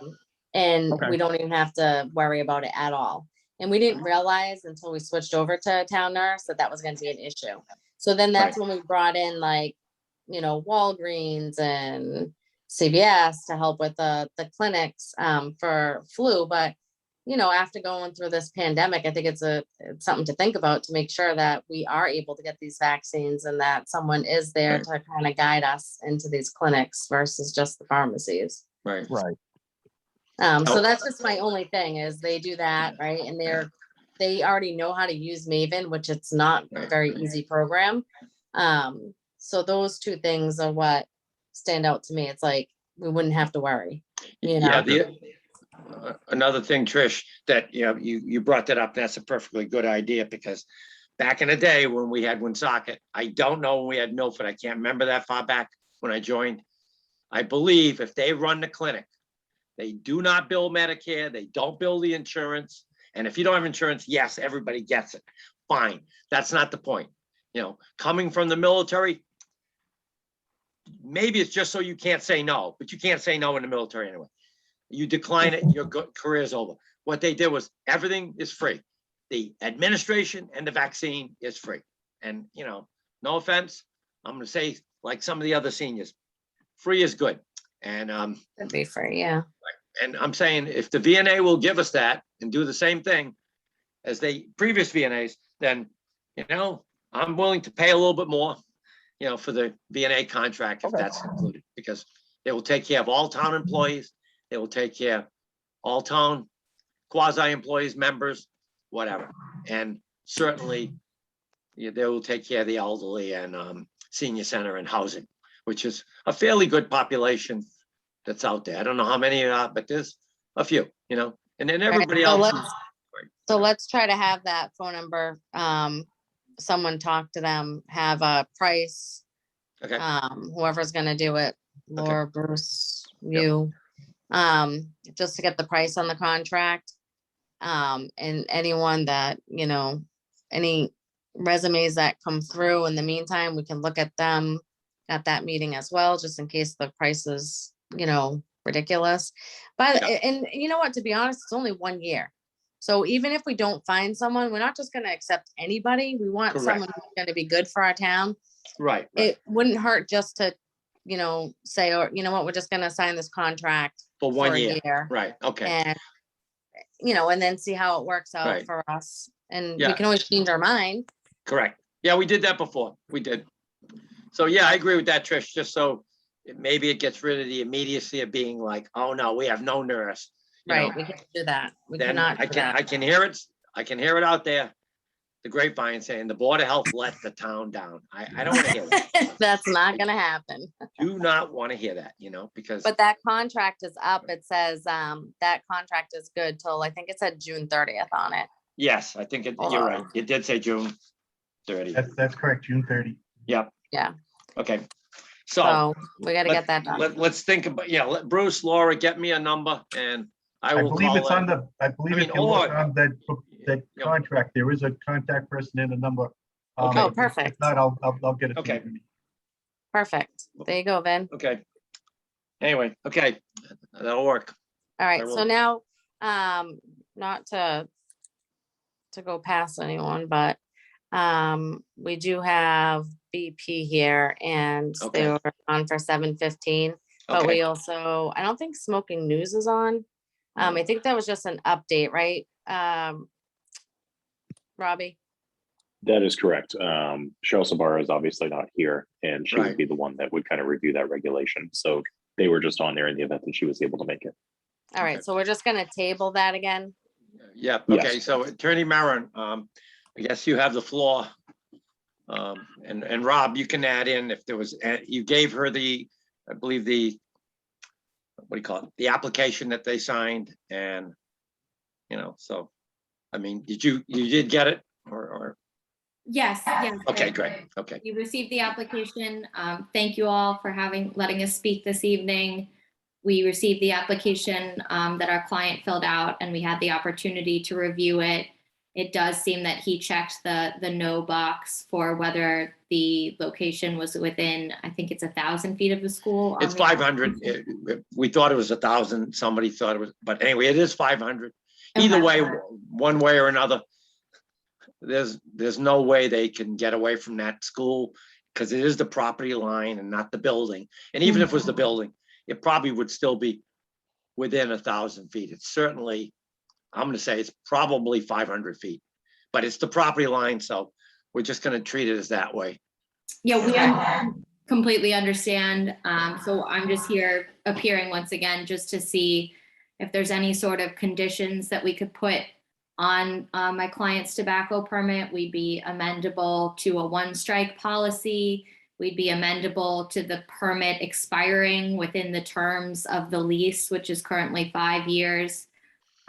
And Okay. we don't even have to worry about it at all. And we didn't realize until we switched over to a town nurse that was going to be an issue. So then that's when we brought in Walgreens and CVS to help with the clinics for flu. But after going through this pandemic, I think it's something to think about to make sure that we are able to get these vaccines and that someone is there to kind of guide us into these clinics versus just the pharmacies. Right. Right. So that's just my only thing is they do that, right? And they already know how to use Maven, which it's not a very easy program. So those two things are what stand out to me. It's like, we wouldn't have to worry, Yeah. Another thing, Trish, that you brought that up. That's a perfectly good idea because back in the day when we had Woonsocket, I don't know when we had Milford. I can't remember that far back when I joined. I believe if they run the clinic, they do not bill Medicare. They don't bill the insurance. And if you don't have insurance, yes, everybody gets it. Fine. That's not the point. Coming from the military, maybe it's just so you can't say no, but you can't say no in the military anyway. You decline it, your career's over. What they did was everything is free. the administration and the vaccine is free. And, you know, no offense, I'm gonna say, like some of the other seniors, free is good. And Could be free, yeah. I'm saying if the VNA will give us that and do the same thing as the previous VNAs, then, you know, I'm willing to pay a little bit more, you know, for the VNA contract if that's included, because they will take care of all town employees. They will take care of all town quasi employees, members, whatever. And certainly they will take care of the elderly and senior center and housing, which is a fairly good population that's out there. I don't know how many are, but there's a few, you know, and then everybody so else. So let's try to have that phone number. Someone talk to them, have a price. Okay, Whoever's gonna do it, Okay. Laura, Bruce, Yep. you. Just to get the price on the contract. And anyone that, you know, any resumes that come through in the meantime, we can look at them at that meeting as well, just in case the price is, you know, ridiculous. But, Yeah. and you know what, to be honest, it's only 1 year. So even if we don't find someone, we're not just gonna accept anybody. We want Correct. someone who's gonna be good for our town. right, right, It wouldn't hurt just to, you know, say, or, you know what, we're just gonna sign this contract for for 1 a year, year. right, okay, And, you know, and then see how it works out Right. for us. And Yeah. we can always change our mind. correct. Yeah, we did that before, we did. So, yeah, I agree with that, Trish, just so maybe it gets rid of the immediacy of being like, oh, no, we have no nurse. you know, Right, we can't do that. We Then cannot I do can, that. I can hear it out there, the grapevine saying the Board of Health let the town down. I don't want to hear that. That's not gonna happen. Do not want to hear that, you know, because, But that contract is up. It says, that contract is good till, I think it said June 30th on it. yes, I think Hold you're right. on. It did say June 30. That's correct, June 30. Yep. Yeah. Okay. So So we gotta get that done. let's think about, yeah, let Bruce, Laura, get me a number and I I will believe call it's on them. I believe mean, if you look or- on that you know, contract, there is a contact person and a number. Okay. Oh, If perfect. not, I'll get it. to Okay. you. Perfect. There you go, Vin. Okay. Anyway, okay, that'll work. All right, I so will- now, not to go past anyone, but, we do have BP here and they Okay. were on for 7:15. But Okay, we also, I don't think Smoking News is on. I think that was just an update, right? Robbie? That is correct. Cheryl Sabara is obviously not here, and she Right. would be the one that would kind of review that regulation. So they were just on there in the event that she was able to make it. All Okay. right, so we're just gonna table that again. yeah, Yes. okay, so Attorney Maron, I guess you have the floor. And Rob, you can add in if there was, you gave her I believe what do you call it? The application that they signed and, you know, so, I mean, you did get it or, Yes, yes. okay, I- great, okay. You received the application. Thank you all for letting us speak this evening. We received the application that our client filled out and we had the opportunity to review it. It does seem that he checked the no box for whether the location was within, I think it's 1,000 feet of the school. It's on the 500. We thought it was 1,000. Somebody thought it was, but anyway, it is 500. Either Okay. way, one way or another, there's no way they can get away from that school because it is the property line and not the building. And even if it was the building, it probably would still be within 1,000 feet. It's certainly, I'm gonna say it's probably 500 feet, but it's the property line, so we're just gonna treat it as that way. Yeah, completely understand. So I'm just here appearing once again, just to see if there's any sort of conditions that we could put on my client's tobacco permit. We'd be amendable to a one strike policy. We'd be amendable to the permit expiring within the terms of the lease, which is currently 5 years.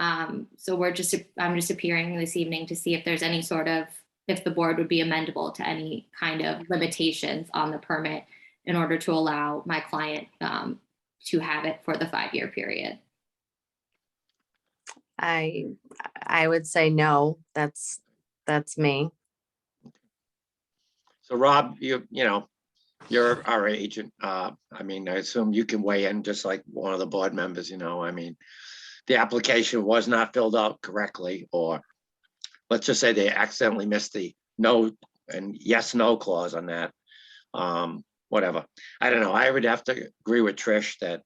So I'm just appearing this evening to see if there's any sort of, if the board would be amendable to any kind of limitations on the permit in order to allow my client to have it for the 5-year period. I would say no, that's me. So Rob, you know, you're our agent. I mean, I assume you can weigh in just like one of the board members, you know, I mean, the application was not filled out correctly or let's just say they accidentally missed the no and yes, no clause on that. Whatever. I don't know. I would have to agree with Trish that,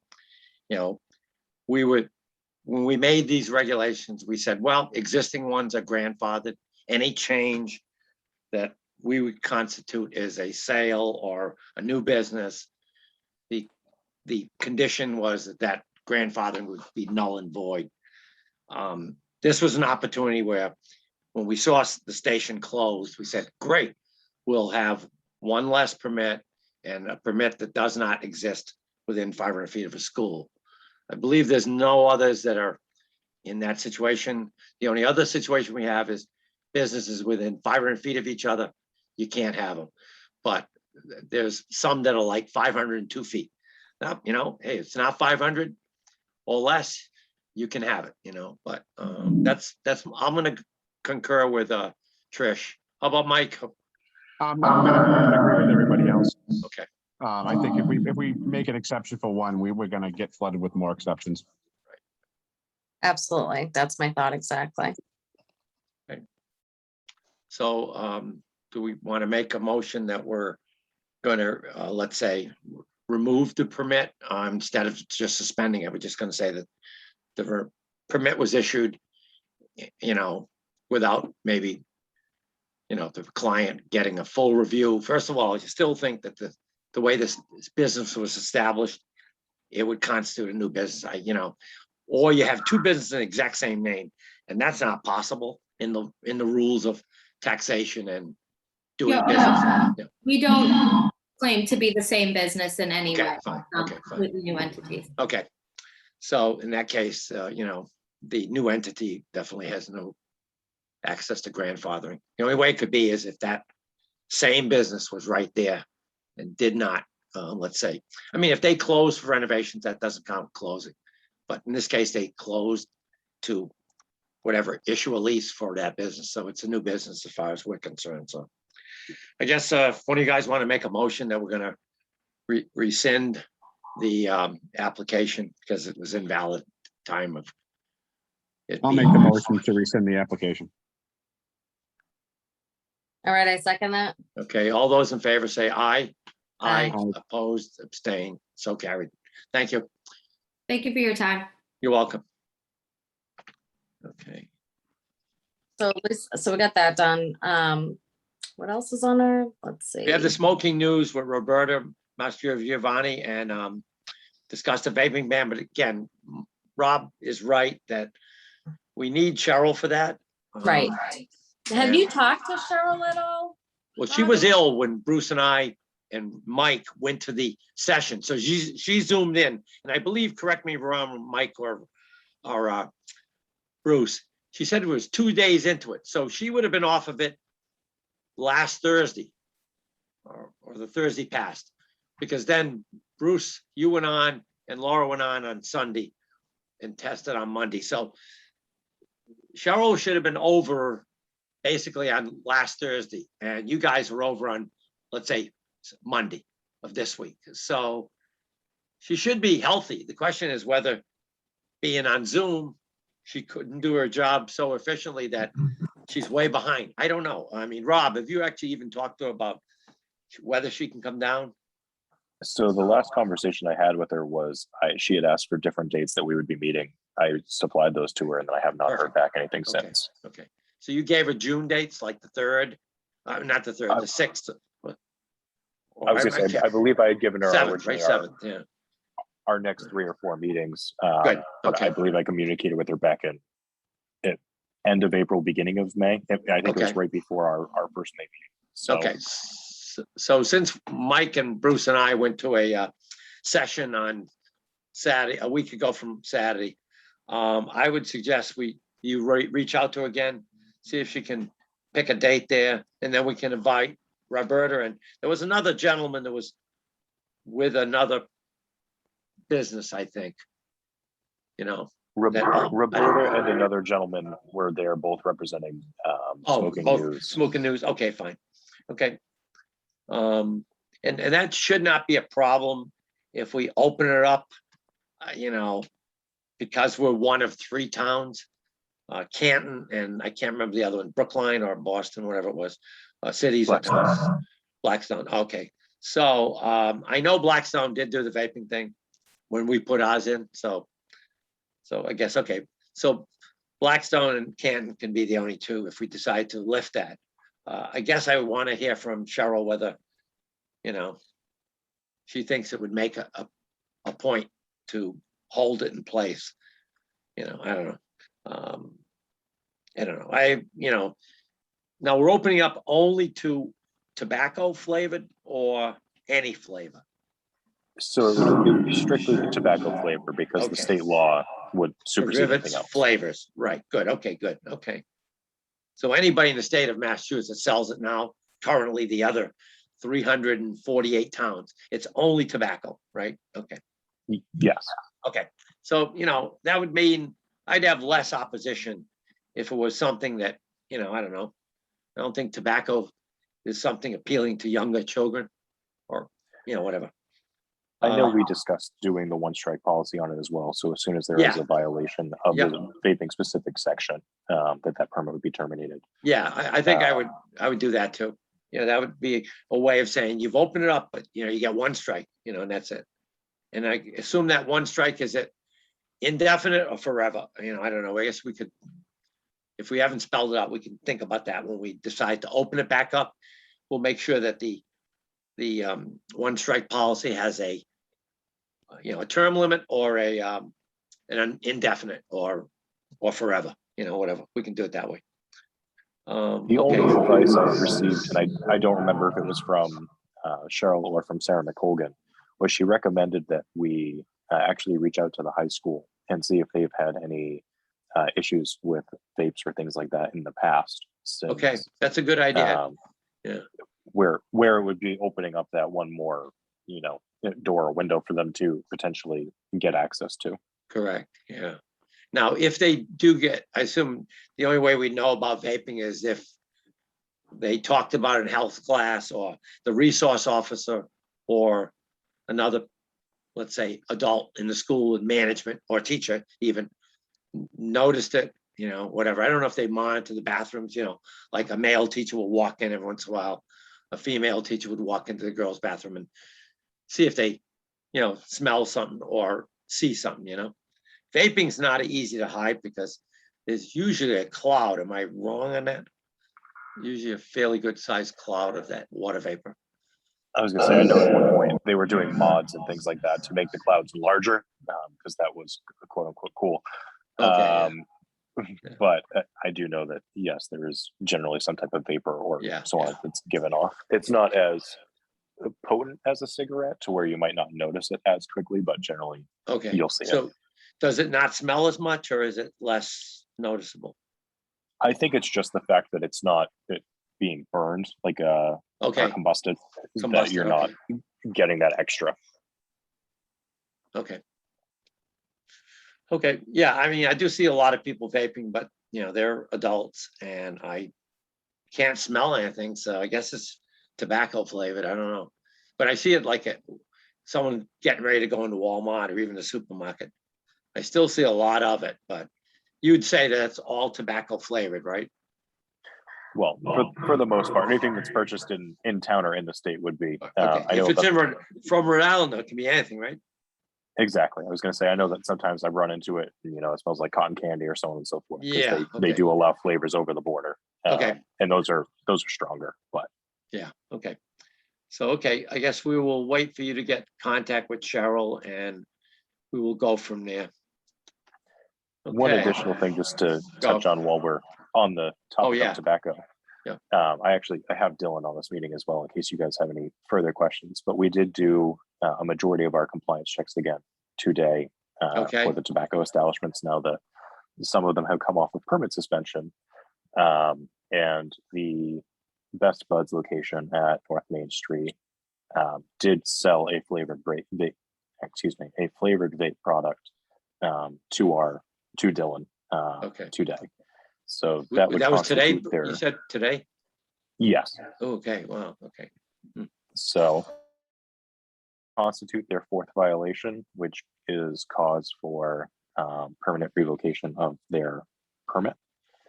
you know, when we made these regulations, we said, well, existing ones are grandfathered. Any change that we would constitute as a sale or a new business, the condition was that grandfathering would be null and void. This was an opportunity where when we saw the station closed, we said, great, we'll have one less permit and a permit that does not exist within 500 feet of a school. I believe there's no others that are in that situation. The only other situation we have is businesses within 500 feet of each other. You can't have them, but there's some that are like 502 feet. Now, you know, hey, it's not 500 or less, you can have it, you know, but that's, I'm gonna concur with Trish. How about Mike? I'm gonna agree with everybody else. Okay. I think if we make an exception for one, we're gonna get flooded with more exceptions. Absolutely. That's my thought exactly. So do we want to make a motion that we're gonna, let's say, remove the permit instead of just suspending it? We're just gonna say that the permit was issued, you know, without maybe, you know, the client getting a full review. First of all, I still think that the way this business was established, it would constitute a new business, you know, or you have two businesses in the exact same name, and that's not possible in the rules of taxation and doing business. Yeah. We don't claim to be the same business in any Okay, way. fine. Okay, fine. Completely new entities. Okay, so in that case, you know, the new entity definitely has no access to grandfathering. The only way it could be is if that same business was right there and did not, let's say, I mean, if they closed for renovations, that doesn't count closing. But in this case, they closed to whatever, issue a lease for that business. So it's a new business as far as we're concerned. So I guess if one of you guys want to make a motion that we're gonna rescind the application because it was invalid time of it. I'll make the motion to rescind the application. All right, I second that. Okay, all those in favor say aye. Aye. Aye. Opposed, abstain, so carried. Thank you. Thank you for your time. You're welcome. Okay, So, so we got that done. What else is on our, let's see. we have the smoking news with Roberta Giovanni and discussed a vaping ban, but again, Rob is right that we need Cheryl for that. Right. Have you talked to Cheryl at all? Well, she was ill when Bruce and I and Mike went to the session, so she zoomed in, and I believe, correct me if I'm wrong, Mike or Bruce, she said it was 2 days into it, so she would have been off of it last Thursday or the Thursday past, because then Bruce, you went on and Laura went on Sunday and tested on Monday. So Cheryl should have been over basically on last Thursday, and you guys were over on, let's say, Monday of this week. So she should be healthy. The question is whether being on Zoom, she couldn't do her job so efficiently that she's way behind. I don't know. I mean, Rob, have you actually even talked to her about whether she can come down? So the last conversation I had with her was she had asked for different dates that we would be meeting. I supplied those to her and then I have not heard back anything Okay. since. Okay. So you gave her June dates, like the 3rd, not the 3rd, the 6th. I was gonna say, I believe I had given her 7th, originally right? 7th, yeah. our next 3 or 4 meetings. Good, But okay. I believe I communicated with her back in end of April, beginning of May. I think it was Okay. right before our first May meeting. So Okay, so since Mike and Bruce and I went to a session on Saturday, a week ago from Saturday, I would suggest you reach out to her again, see if she can pick a date there, and then we can invite Roberta. And there was another gentleman that was with another business, I think, you know. Roberta and another gentleman were there, both representing Smoking both News. Smoking News. Okay, fine. Okay. And that should not be a problem if we open it up, you know, because we're one of 3 towns. Canton, and I can't remember the other one, Brookline or Boston, whatever it was, cities. or Blackstone. towns. Blackstone, okay. So I know Blackstone did do the vaping thing when we put ours in, so I guess, okay. So Blackstone and Canton can be the only two if we decide to lift that. I guess I would want to hear from Cheryl whether, she thinks it would make a point to hold it in place. I don't know. I don't know. Now we're opening up only to tobacco flavored or any flavor. So it would be strictly tobacco flavor because the Okay. state law would supersede anything Prohibits else. flavors, right, good, okay. So anybody in the state of Massachusetts sells it now, currently the other 348 towns, it's only tobacco, right? Okay, Yes. okay. So, that would mean I'd have less opposition if it was something that, I don't know. I don't think tobacco is something appealing to younger children or, whatever. I know we discussed doing the one strike policy on it as well. So as soon as there is Yeah. a violation of Yeah. the vaping specific section, that permit would be terminated. Yeah, I think I would do that too. That would be a way of saying you've opened it up, but you get one strike, and that's it. And I assume that one strike is it indefinite or forever? I don't know. I guess we could, if we haven't spelled it out, we can think about that when we decide to open it back up. We'll make sure that the one strike policy has a term limit or an indefinite or forever, whatever. We can do it that way. The Okay. only advice I received, and I don't remember if it was from Cheryl or from Sarah McColgan, was she recommended that we actually reach out to the high school and see if they've had any issues with vapes or things like that in the past. Since, Okay, that's a good idea. Yeah. Where it would be opening up that one more, door or window for them to potentially get access to. Correct, yeah. Now, if they do get, I assume the only way we know about vaping is if they talked about it in health class or the resource officer or another, let's say, adult in the school and management or teacher even noticed it, whatever. I don't know if they monitor the bathrooms, like a male teacher will walk in every once in a while. A female teacher would walk into the girls' bathroom and see if they, smell something or see something, Vaping's not easy to hide because there's usually a cloud. Am I wrong on that? Usually a fairly good sized cloud of that water vapor. I was gonna say, I know at one point they were doing mods and things like that to make the clouds larger, because that was quote unquote cool. Okay, But I do know that yes, there is generally some type of vapor or so on that's given off. It's not as potent as a cigarette to where you might not notice it as quickly, but generally okay. you'll see So it. does it not smell as much or is it less noticeable? I think it's just the fact that it's not being burned like or combusted, that you're not getting that extra. Okay. Okay, yeah, I mean, I do see a lot of people vaping, but they're adults and I can't smell anything. So I guess it's tobacco flavored. I don't know. But I see it like someone getting ready to go into Walmart or even the supermarket. I still see a lot of it, but you'd say that it's all tobacco flavored, right? Well, for the most part, anything that's purchased in town or in the state would be. Okay. I know If it's from Rhode Island, though, it can be anything, right? Exactly. I was going to say, I know that sometimes I've run into it, it smells like cotton candy or so on and so forth. Yeah. They do allow flavors over the border. Okay. And those are stronger, but. Yeah. Okay. So, okay, I guess we will wait for you to get contact with Cheryl and we will go from there. Okay. One additional thing just to touch on while we're on the topic of tobacco. Yeah. I have Dylan on this meeting as well, in case you guys have any further questions, but we did do a majority of our compliance checks again today for the tobacco establishments. Now some of them have come off of permit suspension, and the Best Buds location at North Main Street did sell a flavored vape product to Dylan today. So that was today. Their, you said today? Yes. Okay. Wow. Okay. So constitute their fourth violation, which is cause for permanent revocation of their permit.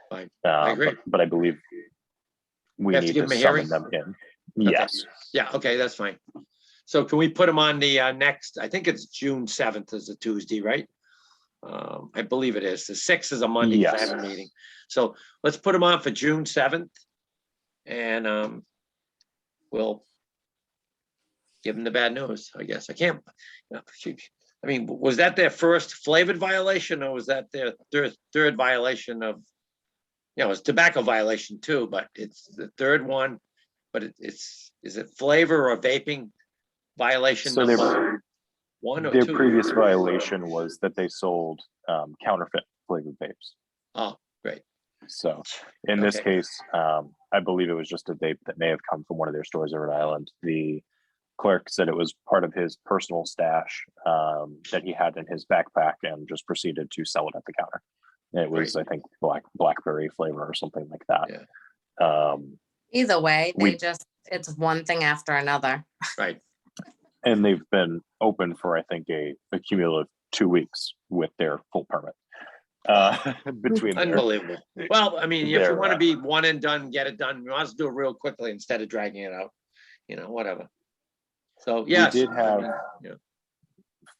Fine. I agree. But I believe we have to need give to them a hearing? summon them in. Okay. Yes. Yeah, okay, that's fine. So can we put them on the next, I think it's June 7th is a Tuesday, right? I believe it is. The 6th is a Monday, 'cause I have a meeting. So let's put them on for June 7th. And we'll give them the bad news, I guess. I can't, I mean, was that their first flavored violation, or was that their third violation of, it's tobacco violation too, but it's the third one, but is it flavor or vaping violation So number one or their two? previous violation was that they sold counterfeit flavored vapes. Oh, great. So in this Okay. case, I believe it was just a vape that may have come from one of their stores in Rhode Island. The clerk said it was part of his personal stash that he had in his backpack and just proceeded to sell it at the counter. It was, I think, blackberry flavor or something like that. Yeah. Either way, We- it's one thing after another. Right. And they've been open for, I think, a cumulative 2 weeks with their full permit. Between their, Unbelievable. Well, I mean, if you They're, want to be one and done, get it done. You want to do it real quickly instead of dragging it out, whatever. So, yes. we did have Yeah.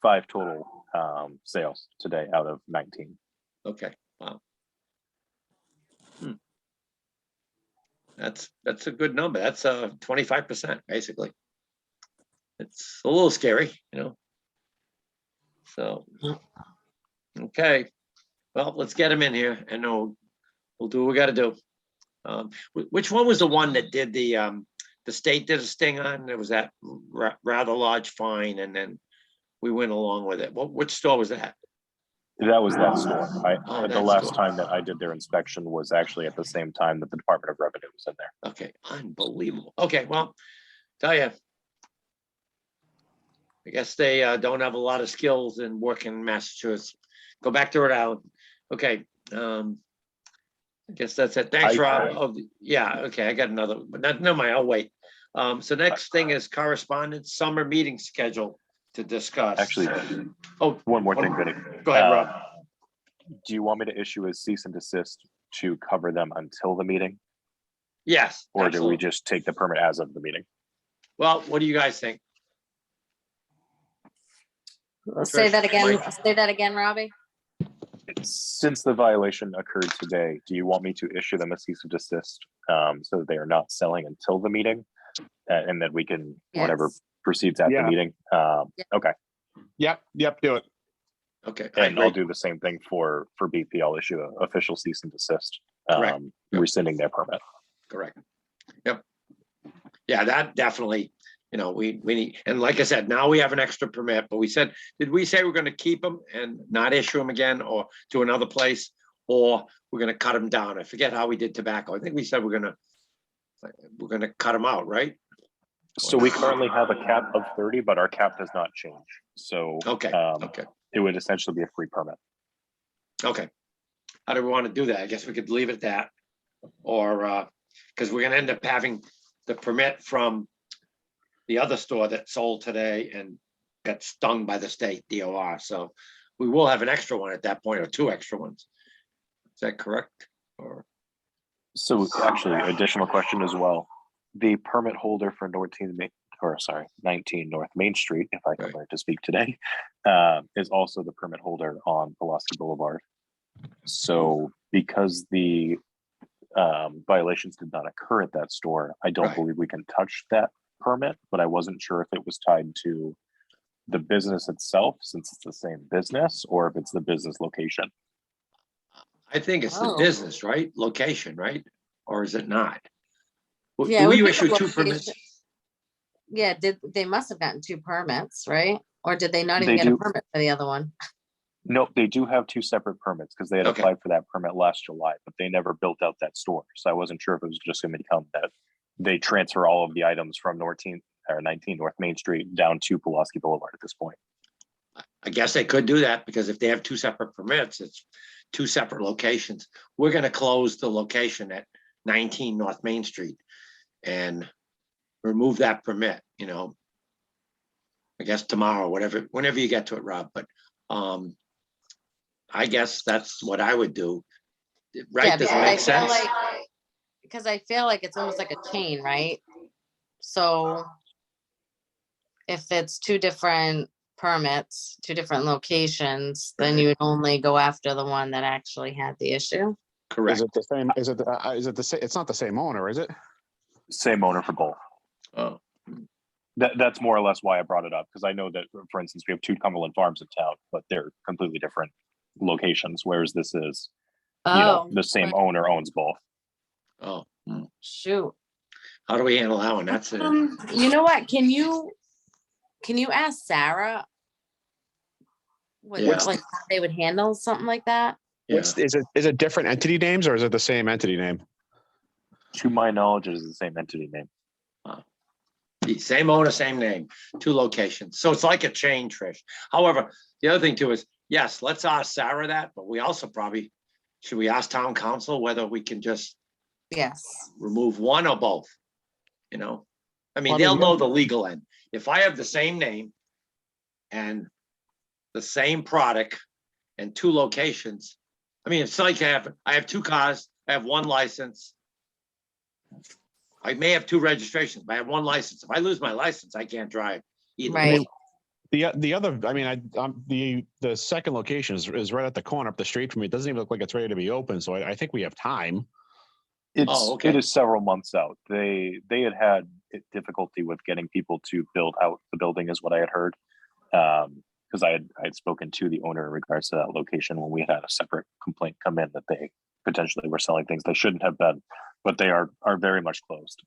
5 total sales today out of 19. Okay, wow. That's a good number. That's 25%, basically. It's a little scary, So, okay. Well, let's get them in here and we'll do what we got to do. Which one was the one that did the state did a sting on? There was that rather large fine, and then we went along with it. Which store was that? That was that store. Oh, The that last store. time that I did their inspection was actually at the same time that the Department of Revenue was in there. Okay, unbelievable. Okay, well, tell you, I guess they don't have a lot of skills in working in Massachusetts. Go back to Rhode Island. Okay, I guess that's it. Thanks, Rob. Oh, yeah, okay, I got another, but never mind, I'll wait. So next thing is correspondence, summer meeting schedule to discuss. Actually, one more thing, Vinny. Go ahead, Rob. Do you want me to issue a cease and desist to cover them until the meeting? Yes. Or absolutely. do we just take the permit as of the meeting? Well, what do you guys think? Say Trish, that again. Mike? Say that again, Robbie. Since the violation occurred today, do you want me to issue them a cease and desist so that they are not selling until the meeting? And then we can, whatever Yes. proceeds at the meeting. Okay. Yep, do it. Okay. And I'll do the same thing for BP. I'll issue an official cease and desist, Correct. rescinding their permit. Correct. Yep. Yeah, that definitely, we need, and like I said, now we have an extra permit, but did we say we're going to keep them and not issue them again or to another place, or we're going to cut them down? I forget how we did tobacco. I think we said we're going to cut them out, right? So we currently have a cap of 30, but our cap does not change. So Okay. Okay. it would essentially be a free permit. Okay. How do we want to do that? I guess we could leave it at that, or because we're going to end up having the permit from the other store that sold today and got stung by the state DOR. So we will have an extra one at that point, or 2 extra ones. Is that correct? Or So actually, additional question as well. The permit holder for 19 North Main Street, if I can learn to speak today, is also the permit holder on Pulaski Boulevard. So because the violations did not occur at that store, I don't believe we can touch that permit, but I wasn't sure if it was tied to the business itself, since it's the same business, or if it's the business location. I think it's the business, right? Location, right? Or is it not? Yeah, Do it we would be the issue 2 permits? location. Yeah, they must have gotten 2 permits, right? Or did they not They even get a do. permit for the other one? Nope, they do have 2 separate permits because they had Okay. applied for that permit last July, but they never built out that store. So I wasn't sure if it was just going to become that they transfer all of the items from 19 North Main Street down to Pulaski Boulevard at this point. I guess they could do that, because if they have 2 separate permits, it's 2 separate locations. We're going to close the location at 19 North Main Street and remove that permit, I guess tomorrow, whenever you get to it, Rob. But I guess that's what I would do. right? Does it make sense? Because I feel like it's almost like a chain, right? So if it's two different permits, two different locations, then you would only go after the one that actually had the issue. Correct. Is it the same? Is it the same? It's not the same owner, is it? Same owner for both. Oh, That's more or less why I brought it up, because I know that, for instance, we have two Cumberland farms in town, but they're completely different locations, whereas this is, the same owner owns both. oh, Shoot. how do we handle that one? That's it. You know what? Can you ask Sarah what Yeah. like how they would handle something like that? Yeah. Is it different entity names or is it the same entity name? To my knowledge, it is the same entity name. Same owner, same name, two locations. So it's like a chain, Trish. However, the other thing too is, yes, let's ask Sarah that, but we also probably, should we ask town council whether we can just Yes. remove one or both? You know, I mean, Well, I they'll mean, know the legal end. If I have the same name and the same product and two locations, I mean, it's like I have two cars, I have one license. I may have two registrations, but I have one license. If I lose my license, I can't drive either. Right. way. The other, I mean, the second location is right at the corner up the street from me. It doesn't even look like it's ready to be open. So I think we have time. Okay. It is several months out. They had difficulty with getting people to build out the building, is what I had heard. Because I had spoken to the owner in regards to that location when we had a separate complaint come in that they potentially were selling things they shouldn't have been, but they are very much closed.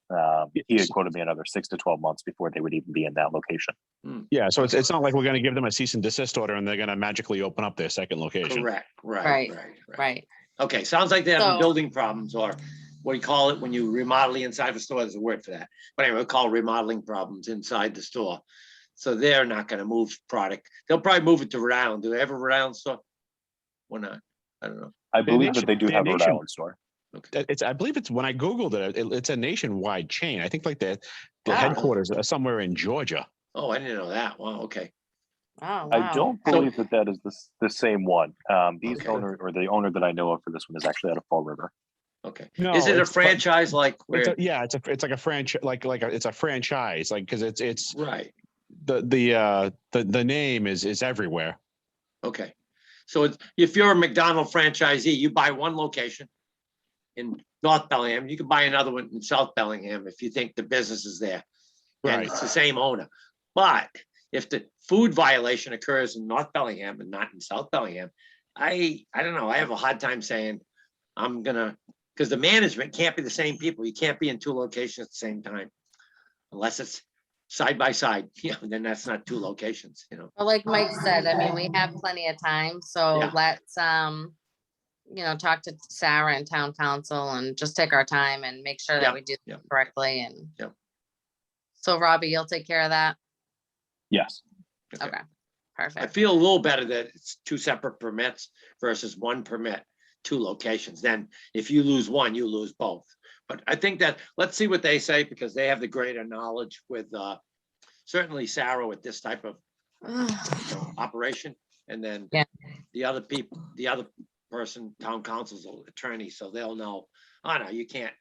He had quoted me another 6 to 12 months before they would even be in that location. Yeah. So it's not like we're going to give them a cease and desist order and they're going to magically open up their second location. Correct, right. Right. Okay, sounds like they're having So- building problems, or what do you call it when you remodel inside the store? There's a word for that. But anyway, we call remodeling problems inside the store. So they're not gonna move product. They'll probably move it to Rhode Island. Do they have a Rhode Island store? Or not? I don't know. I believe that they do have a Rhode Island store. I believe it's when I Googled it's a nationwide chain. I think like the Wow. headquarters are somewhere in Georgia. Oh, I didn't know that. Wow, okay. Oh, wow. I don't believe that is the same one. Okay. The owner that I know of for this one is actually out of Fall River. Okay. No, Is it a it's- franchise like where? It's like a franchise, it's a franchise, like because it's Right, the name is everywhere. okay. So if you're a McDonald's franchisee, you buy one location in North Bellingham, you can buy another one in South Bellingham if you think the business is there. And Right. it's the same owner. But if the food violation occurs in North Bellingham and not in South Bellingham, I don't know, I have a hard time saying because the management can't be the same people. You can't be in two locations at the same time. Unless it's side by side, then that's not two locations, But like Mike said, I mean, we have plenty of time, so Yeah. let's, talk to Sarah and town council and just take our time and make sure Yeah, that we do yeah. it correctly and. Yeah. So Robbie, you'll take care of that? Yes. Okay. Okay, I perfect. feel a little better that it's two separate permits versus one permit, two locations. Then if you lose one, you lose both. But I think that, let's see what they say, because they have the greater knowledge with certainly Sarah with this type of operation. And then Yeah. the other people, the other person, town council's attorney, so they'll know, oh no, you can't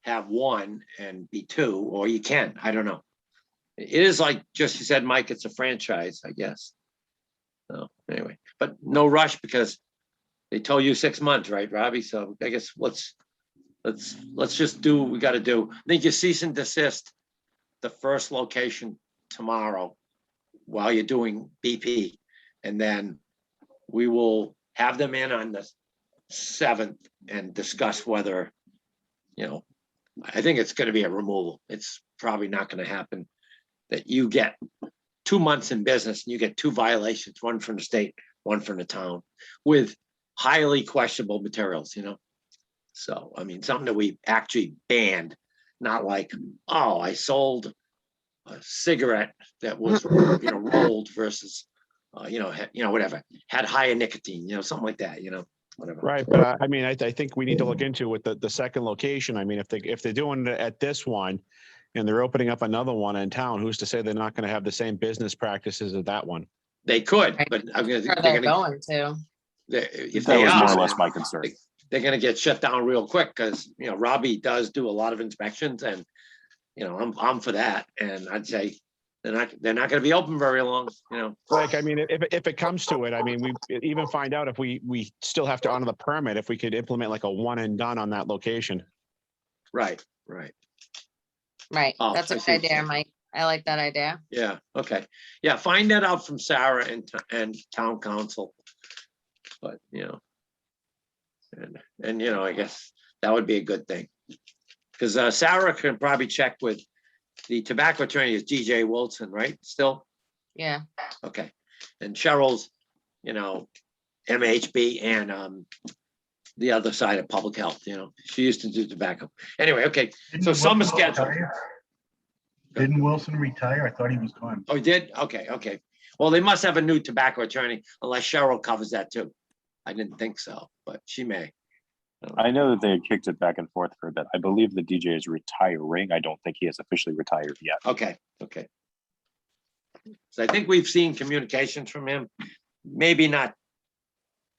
have one and be two, or you can, I don't know. It is like, just you said, Mike, it's a franchise, I guess. So anyway, but no rush, because they told you 6 months, right, Robbie? So I guess let's just do what we gotta do. I think you cease and desist the first location tomorrow while you're doing BP. And then we will have them in on the 7th and discuss whether, I think it's gonna be a removal. It's probably not gonna happen that you get 2 months in business and you get 2 violations, one from the state, one from the town, with highly questionable materials, So, I mean, something that we actually banned, not like, oh, I sold a cigarette that was, rolled versus, whatever, had higher nicotine, something like that, whatever. Right, but I mean, I think we need to look into with the second location. I mean, if they're doing it at this one and they're opening up another one in town, who's to say they're not going to have the same business practices as that one? They could, but I'm Or gonna, they're going to. if That they was more or are, less my concern. they're gonna get shut down real quick, because, you know, Robbie does do a lot of inspections, and, you know, I'm for that, and I'd say they're not gonna be open very long, you know. Like, I mean, if it comes to it, I mean, we even find out if we still have to honor the permit, if we could implement like a one and done on that location. Right, right. Right, Oh, that's a I good see what you're idea, saying. Mike. I like that idea. Yeah, okay. Yeah, find that out from Sarah and town council. But, you know. And, you know, I guess that would be a good thing. Because Sarah can probably check with the tobacco attorney is DJ Wilson, right? Still? Yeah, Okay. And Cheryl's, you know, MHB and the other side of public health, you know, she used to do tobacco. Anyway, okay. Didn't So summer Wilson schedule. retire? Didn't Wilson retire? I thought he was gone. Oh, he did? Okay, okay. Well, they must have a new tobacco attorney unless Cheryl covers that too. I didn't think so, but she may. I know that they had kicked it back and forth for a bit. I believe the DJ is retiring. I don't think he has officially retired yet. Okay, okay. So I think we've seen communications from him, maybe not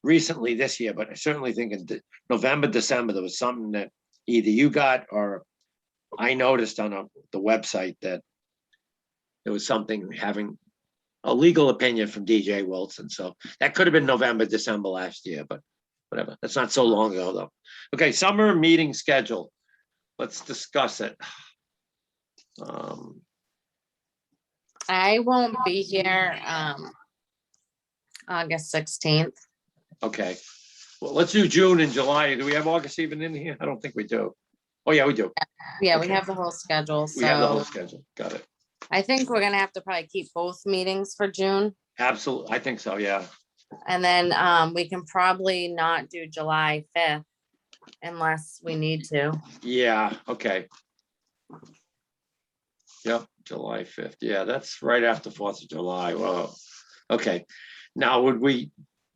recently this year, but I certainly think in November, December, there was something that either you got or I noticed on the website that there was something having a legal opinion from DJ Wilson. So that could have been November, December last year, but whatever. That's not so long ago though. Okay, summer meeting schedule. Let's discuss it. I won't be here, August 16th. Okay, well, let's do June and July. Do we have August even in here? I don't think we do. Oh, yeah, we do. Yeah, we Okay. have the whole schedule, We have the whole so schedule. Got it. I think we're gonna have to probably keep both meetings for June. Absolutely. I think so, yeah. And then, we can probably not do July 5th unless we need to. Yeah, okay. Yep, July 5th. Yeah, that's right after 4th of July. Whoa. Okay. Now, would we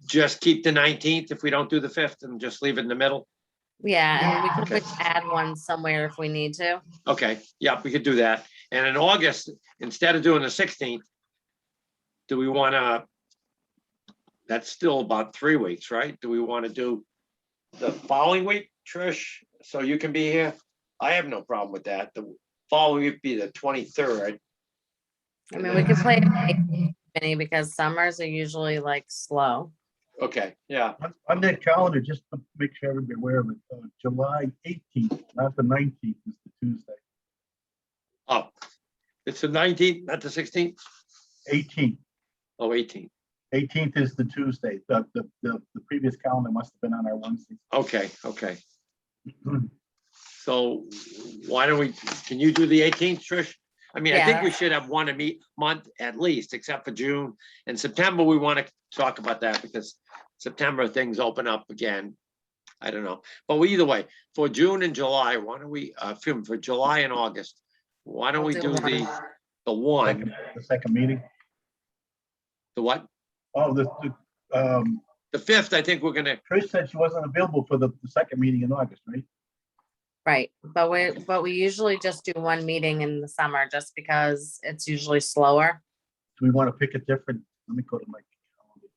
just keep the 19th if we don't do the 5th and just leave it in the middle? Yeah, and we can Okay. always add one somewhere if we need to. Okay, yeah, we could do that. And in August, instead of doing the 16th, do we want to, that's still about 3 weeks, right? Do we want to do the following week, Trish? So you can be here? I have no problem with that. The following week be the 23rd. I mean, we could play it mini because summers are usually like slow. Okay, yeah, On that calendar, just to make sure everybody aware of it, July 18th, not the 19th, is the Tuesday. oh, it's the 19th, not the 16th? 18th. Oh, 18th. 18th is the Tuesday. The previous calendar must have been on our Wednesday. Okay, okay. So why don't we, can you do the 18th, Trish? I mean, I think we Yeah. should have one a month at least, except for June and September. We want to talk about that because September things open up again. I don't know, but either way, for June and July, why don't we, for July and August, why don't we We'll do do the one, The second meeting. the what? Oh, The 5th, I think we're gonna, Trish said she wasn't available for the second meeting in August, right? Right, but we usually just do one meeting in the summer just because it's usually slower. Do we want to pick a different? Let me go to my calendar.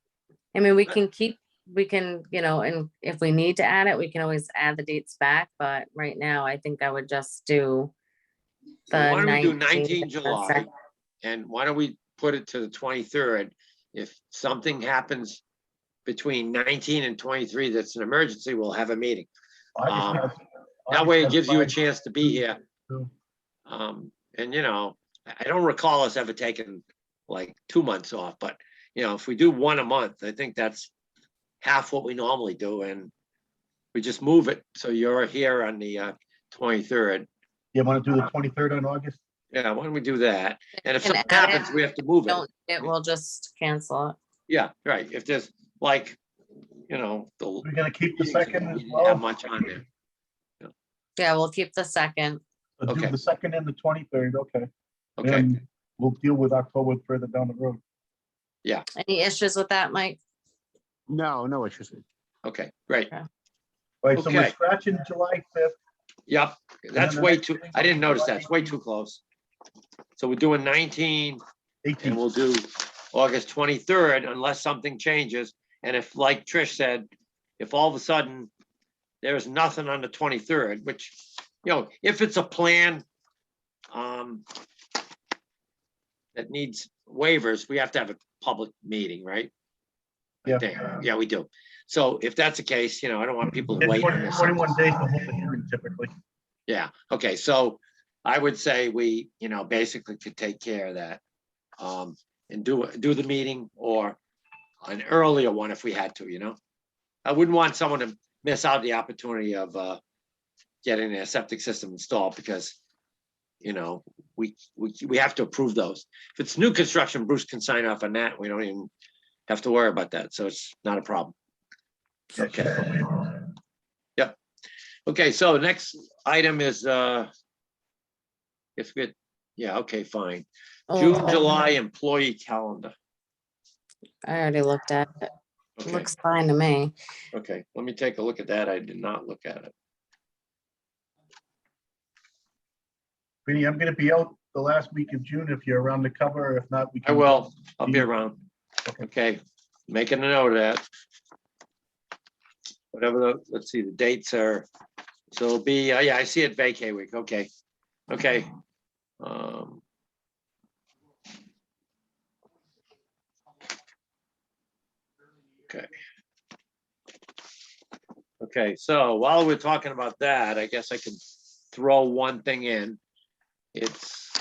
I mean, we can, you know, and if we need to add it, we can always add the dates back, but right now I think I would just do the why don't we do 19th 19 and the July? sec- And why don't we put it to the 23rd? If something happens between 19 and 23, that's an emergency, we'll have a meeting. That way it gives you a chance to be here. True. And you know, I don't recall us ever taking like 2 months off, but you know, if we do one a month, I think that's half what we normally do. And we just move it. So you're here on the 23rd. You want to do the 23rd on August? Yeah, why don't we do that? And if Can something add it. happens, we have to move it. Don't, it will just cancel it. Yeah, right. If there's like, you know, We're gonna keep the second as we didn't have well. much on there. Yeah, we'll keep the second. So do Okay. the second and the 23rd, okay. Okay, And we'll deal with October further down the road. Any issues with that, Mike? No issues. okay, great. All right, so we're Okay. scratching July 5th. Yep, that's the way next too, meeting I didn't will be notice July that. It's way too close. So we're doing 19 and 18th. we'll do August 23rd unless something changes. And if, like Trish said, if all of a sudden there's nothing on the 23rd, which, you know, if it's a plan that needs waivers, we have to have a public meeting, right? I Yeah. think. Yeah, we do. So if that's the case, you know, I don't want people to It's wait. 21 days to hold the hearing typically. Yeah, okay, so I would say we, you know, basically could take care of that. And do the meeting or an earlier one if we had to, you know? I wouldn't want someone to miss out the opportunity of getting their septic system installed because, you know, we have to approve those. If it's new construction, Bruce can sign off on that. We don't even have to worry about that, so it's not a problem. Okay. Yep. Okay, so next item is if we, yeah, okay, fine. June, Okay. July employee calendar. I already looked at it. Okay, Looks fine to me. okay, let me take a look at that. I did not look at it. Vinny, I'm gonna be out the last week of June if you're around to cover. If not, we I can. will, I'll be around. Okay, making a note of that. Whatever, let's see, the dates are, so it'll be, yeah, I see it vacay week, okay, okay. Okay. Okay, so while we're talking about that, I guess I can throw one thing in. It's,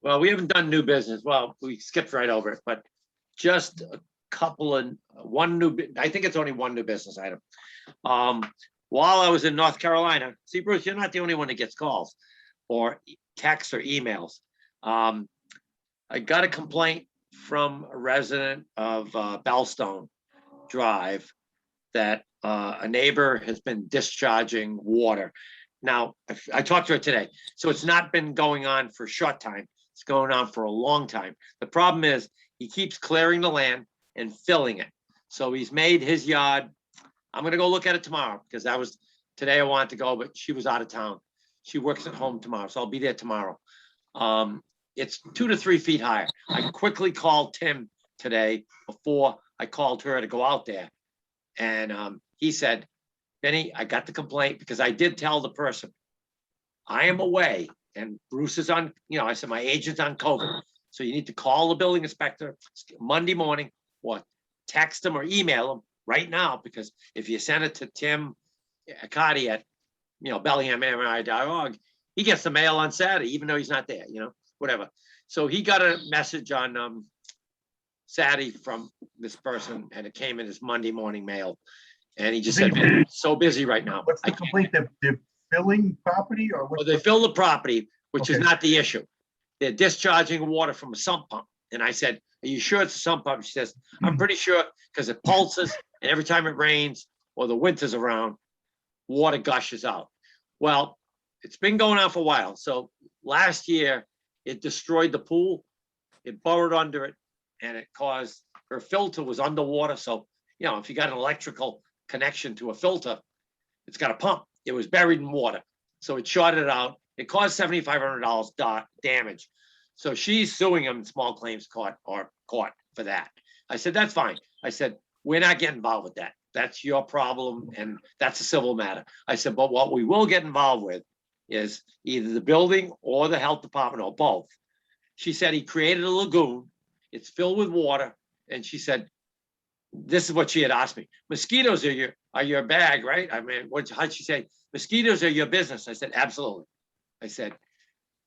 well, we haven't done new business. Well, we skipped right over it, but just a couple of, I think it's only one new business item. While I was in North Carolina, see, Bruce, you're not the only one that gets calls or texts or emails. I got a complaint from a resident of Bellstone Drive that a neighbor has been discharging water. Now, I talked to her today, so it's not been going on for a short time. It's going on for a long time. The problem is he keeps clearing the land and filling it. So he's made his yard. I'm gonna go look at it tomorrow because that was, today I wanted to go, but she was out of town. She works at home tomorrow, so I'll be there tomorrow. It's 2 to 3 feet higher. I quickly called Tim today before I called her to go out there. And he said, Benny, I got the complaint because I did tell the person, I am away and Bruce is on, you know, I said, my agent's on COVID. So you need to call the building inspector Monday morning or text him or email him right now, because if you send it to Tim Akati at, you know, Bellingham, he gets the mail on Saturday, even though he's not there, you know, whatever. So he got a message on Saturday from this person and it came in his Monday morning mail. And he just said, man, so busy right now. What's the complaint? They're filling property or Well, what? they fill the property, which is Okay. not the issue. They're discharging water from a sump pump. And I said, are you sure it's a sump pump? She says, I'm pretty sure because it pulses and every time it rains or the winter's around, water gushes out. Well, it's been going on for a while. So last year it destroyed the pool. It burrowed under it and it caused, her filter was underwater. So, you know, if you got an electrical connection to a filter, it's got a pump. It was buried in water. So it shorted out. It caused $7,500 damage. So she's suing him in small claims court for that. I said, that's fine. I said, we're not getting involved with that. That's your problem and that's a civil matter. I said, but what we will get involved with is either the building or the health department or both. She said he created a lagoon. It's filled with water. And she said, this is what she had asked me. Mosquitoes are your bag, right? I mean, how'd she say? Mosquitoes are your business. I said, absolutely. I said,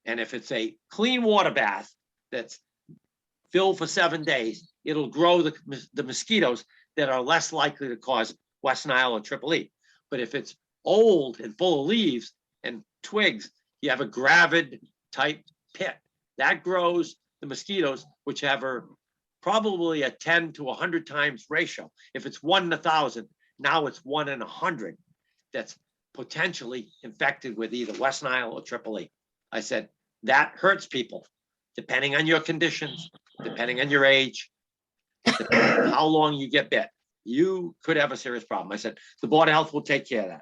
and if it's a clean water bath that's filled for 7 days, it'll grow the mosquitoes that are less likely to cause West Nile or Triple E. But if it's old and full of leaves and twigs, you have a gravid type pit that grows the mosquitoes, which have probably a 10 to 100 times ratio. If it's 1 in 1,000, now it's 1 in 100 that's potentially infected with either West Nile or Triple E. I said, that hurts people, depending on your conditions, depending on your age, depending on how long you get bit. You could have a serious problem. I said, the Board of Health will take care of that.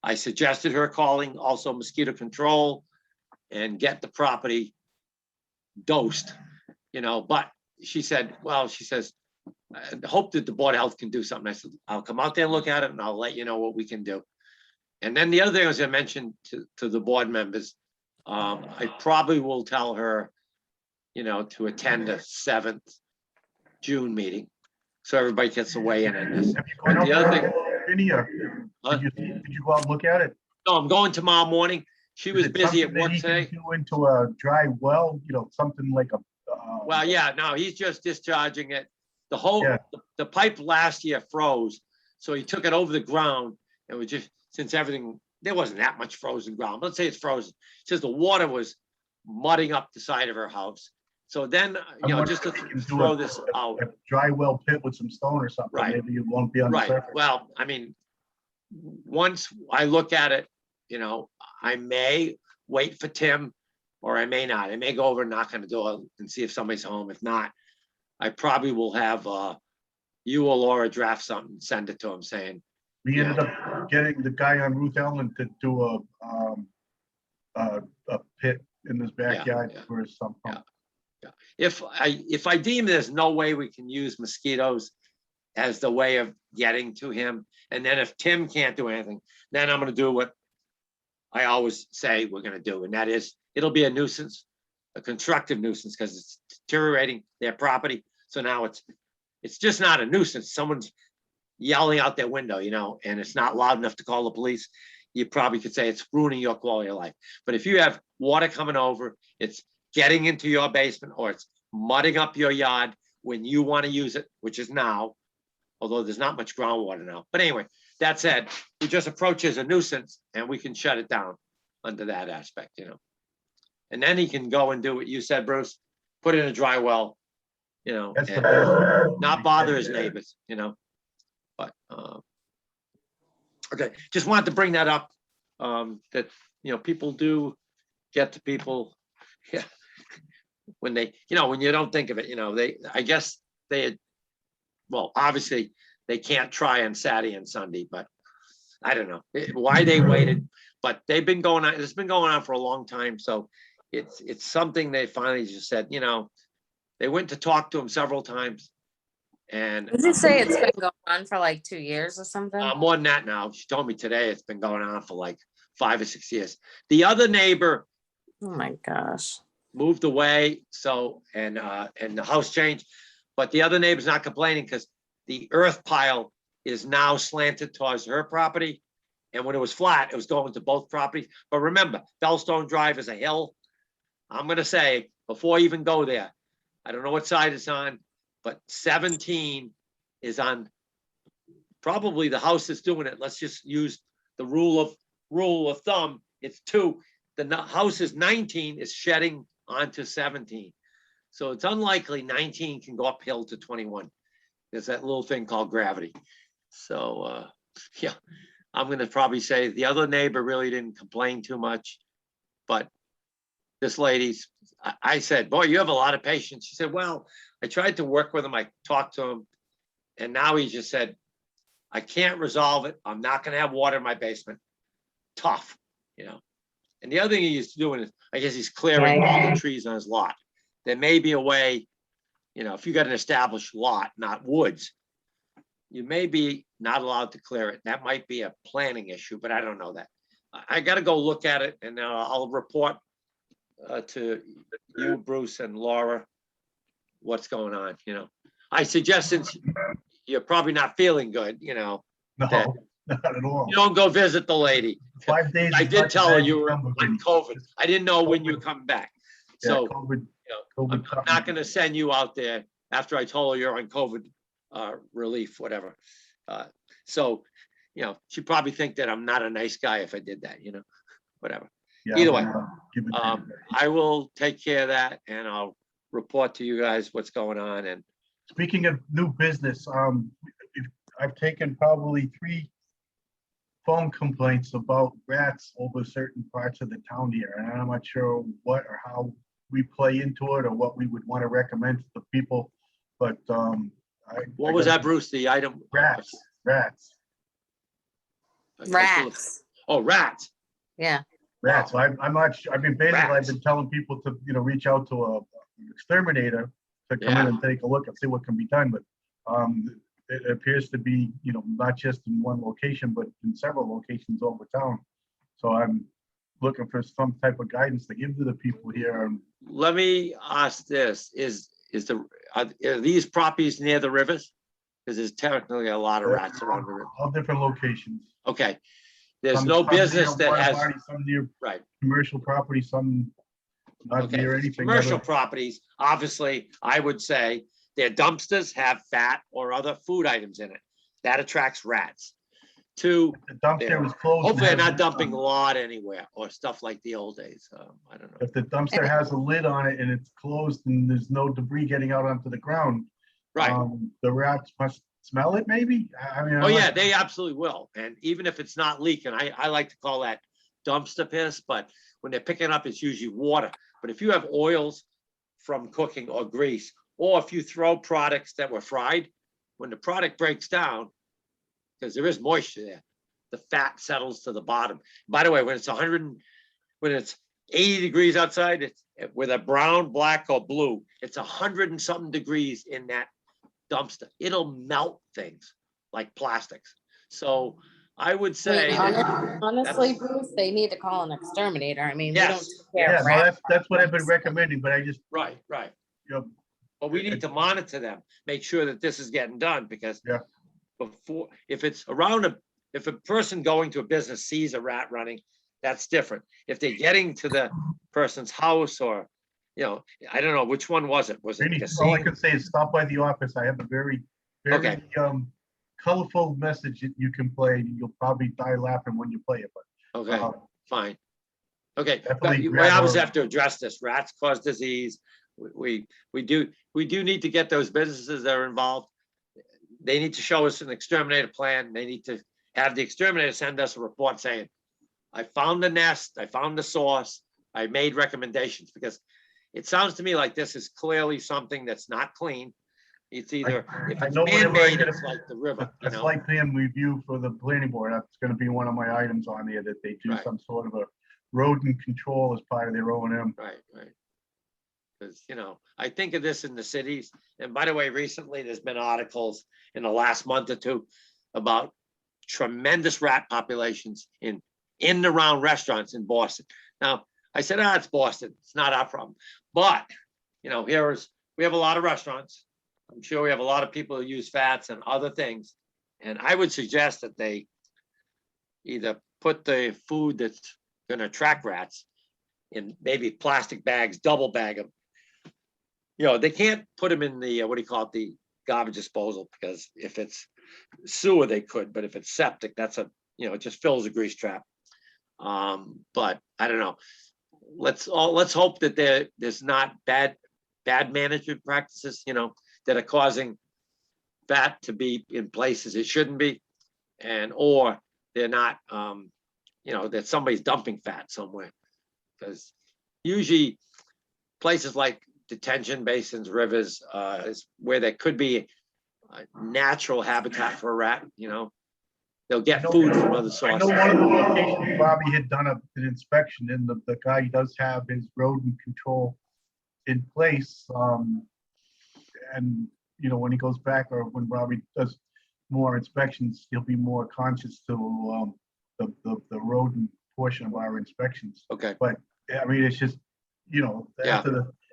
I suggested her calling also mosquito control and get the property dosed, you know, but she said, well, she says, I hope that the Board of Health can do something. I said, I'll come out there and look at it and I'll let you know what we can do. And then the other thing, as I mentioned to the board members, I probably will tell her, to attend the 7th June meeting. So everybody gets to weigh in on this. Have you gone And the out other there, thing, Vinny, or did you go out and look at it? no, I'm going tomorrow morning. She Is was it busy at something that work he can today. do into a dry well, something like a. Well, yeah, no, he's just discharging it. The whole, Yeah. the pipe last year froze. So he took it over the ground and was just, since everything, there wasn't that much frozen ground. Let's say it's frozen. Since the water was mudding up the side of her house. So then, I'm just to wondering if you can do throw a- this out. A dry well pit with some stone or something, Right. maybe you won't be on the Right, surface. well, I mean, once I look at it, I may wait for Tim, or I may not. I may go over and knock on the door and see if somebody's home. If not, I probably will have you or Laura draft something, send it to him saying, We ended up getting the guy on Ruth Ellen to do a pit in his backyard yeah. for some pump. if I deem there's no way we can use mosquitoes as the way of getting to him, and then if Tim can't do anything, then I'm gonna do what I always say we're gonna do, and that is, it'll be a nuisance, a constructive nuisance, because it's deteriorating their property. So now it's just not a nuisance. Someone's yelling out their window, and it's not loud enough to call the police. You probably could say it's ruining your quality of life. But if you have water coming over, it's getting into your basement, or it's mudding up your yard when you want to use it, which is now, although there's not much groundwater now. But anyway, that said, we just approach it as a nuisance and we can shut it down under that aspect, And then he can go and do what you said, Bruce, put in a dry well, That's the and best. not bother his neighbors, But, okay, just wanted to bring that up, that, people do get to people, yeah, when they, when you don't think of it, I guess well, obviously, they can't try on Saturday and Sunday, but I don't know why they waited, but they've been going on, it's been going on for a long time, so it's something they finally just said, they went to talk to him several times, and Did you say it's been going on for like 2 years or something? more than that now. She told me today it's been going on for like 5 or 6 years. The other neighbor Oh my gosh. moved away, so and the house changed, but the other neighbor's not complaining because the earth pile is now slanted towards her property, and when it was flat, it was going to both properties. But remember, Bellstone Drive is a hill. I'm gonna say, before I even go there, I don't know what side it's on, but 17 is on probably the house that's doing it. Let's just use the rule of thumb. It's 2. The house is 19 is shedding onto 17. So it's unlikely 19 can go uphill to 21. There's that little thing called gravity. So yeah, I'm gonna probably say the other neighbor really didn't complain too much, but this lady's, I said, boy, you have a lot of patience. She said, well, I tried to work with him. I talked to him, and now he just said, I can't resolve it. I'm not gonna have water in my basement. Tough, And the other thing he's doing is, I guess he's clearing all the trees on his lot. There may be a way, if you got an established lot, not woods, you may be not allowed to clear it. That might be a planning issue, but I don't know that. I got to go look at it, and I'll report to you, Bruce, and Laura what's going on. I suggest, since you're probably not feeling good, No, that not at all. you don't go visit the lady. 5 days. I is did not tell her the you were magic number, on Vinny. COVID. I didn't know when you were coming back. Yeah, So COVID I'm caught not me. gonna send you out there after I told her you're on COVID relief, whatever. So, she'd probably think that I'm not a nice guy if I did that, whatever. Yeah, either way, give it to you. I will take care of that, and I'll report to you guys what's going on. And Speaking of new business, I've taken probably 3 phone complaints about rats over certain parts of the town here, and I'm not sure what or how we play into it or what we would want to recommend to the people, but what was that, Bruce? The item? Rats. Rats. Oh, rats. Yeah. Rats. I'm not sure. I mean, basically, I've Rats. been telling people to, reach out to an exterminator to come in and take a look and see what can be done, but It appears to be, not just in one location, but in several locations over town. So I'm looking for some type of guidance to give to the people here. Let me ask this, are these properties near the rivers? Because there's technically a lot of rats around the river. All different locations. Okay, there's Some- no some near business that water has, bodies, some near right, commercial property, some not okay. near anything. Commercial other- properties, obviously, I would say their dumpsters have fat or other food items in it. That attracts rats. Two, The dumpster is closed. hopefully they're and has not a lid on dumping it. lard anywhere or stuff like the old days. I don't know. If the dumpster has a lid on it and it's closed and there's no debris getting out onto the ground, Right. the rats must smell it maybe? I mean. Oh, yeah, they absolutely will. And even if it's not leaking, I like to call that dumpster piss, but when they're picking up, it's usually water. But if you have oils from cooking or grease, or if you throw products that were fried, when the product breaks down, because there is moisture there, the fat settles to the bottom. By the way, when it's 80 degrees outside, it's with a brown, black, or blue, it's 100 and something degrees in that dumpster. It'll melt things like plastics. So I would say, Honestly, Bruce, they need to call an exterminator. I mean, we don't Yes, take care Yeah, of no, rats. that's what I've been recommending, but I just, right. you know, But we need to monitor them, make sure that this is getting done, because Yeah. before, if it's around if a person going to a business sees a rat running, that's different. If they're getting to the person's house or, I don't know, which one was it? Was it Any, the all I scene? can say is stop by the office. I have a very, Okay. very colorful message that you can play. You'll probably die laughing when you play it, but Okay, fine. Okay, but Definitely we grab obviously a- have to address this. Rats cause disease. We do need to get those businesses that are involved. They need to show us an exterminator plan. They need to have the exterminator send us a report saying, I found the nest, I found the source, I made recommendations, because it sounds to me like this is clearly something that's not clean. It's either, if I it's know whenever I man-made, get it's like the river, a site plan review for the planning board, that's gonna be one of my items on there, that they do Right. some sort of a rodent control as part of their O&M. Right. Because, I think of this in the cities, and by the way, recently, there's been articles in the last month or two about tremendous rat populations in and around restaurants in Boston. Now, I said, it's Boston, it's not our problem. But, we have a lot of restaurants. I'm sure we have a lot of people who use fats and other things. And I would suggest that they either put the food that's gonna attract rats in maybe plastic bags, double bag them. They can't put them in the, the garbage disposal, because if it's sewer, they could, but if it's septic, that's it just fills a grease trap. But I don't know. Let's hope that there's not bad management practices, that are causing fat to be in places it shouldn't be, or they're not, that somebody's dumping fat somewhere. Because usually places like detention basins, rivers, is where there could be a natural habitat for a rat. They'll get food from other I know sources. one of the locations, Bobby had done an inspection, and the guy does have his rodent control in place. And, when he goes back, or when Bobby does more inspections, he'll be more conscious to the rodent portion of our inspections. Okay, I mean, it's just, Yeah.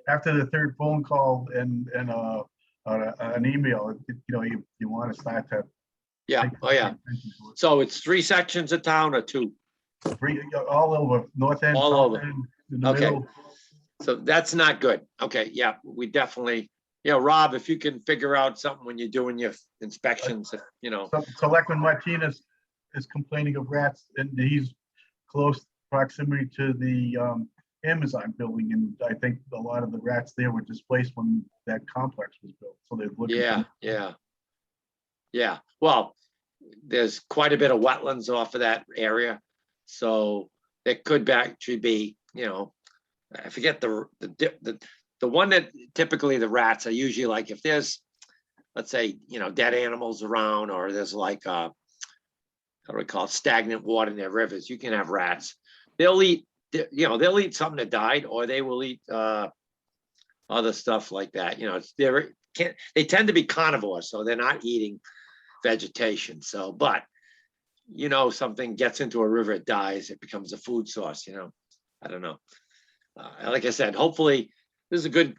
after the third phone call and an email, you want to start to. yeah, pay oh yeah. attention to it. So it's 3 sections of town or 2? All over, north end, All south over. end, in the Okay. middle. So that's not good. Okay, yeah, we definitely, Rob, if you can figure out something when you're doing your inspections, So Selectman Martinez is complaining of rats, and he's close proximity to the Amazon building, and I think a lot of the rats there were displaced when that complex was built, so they're looking. Yeah. Well, there's quite a bit of wetlands off of that area. So it could actually be, I forget the one that typically the rats are usually like, if there's, let's say, dead animals around, or there's like, how do we call it, stagnant water in their rivers, you can have rats. They'll eat something that died, or they will eat other stuff like that. They're can't, they tend to be carnivores, so they're not eating vegetation. So, but you know, something gets into a river, it dies, it becomes a food source, you know, I don't know. Like I said, hopefully this is a good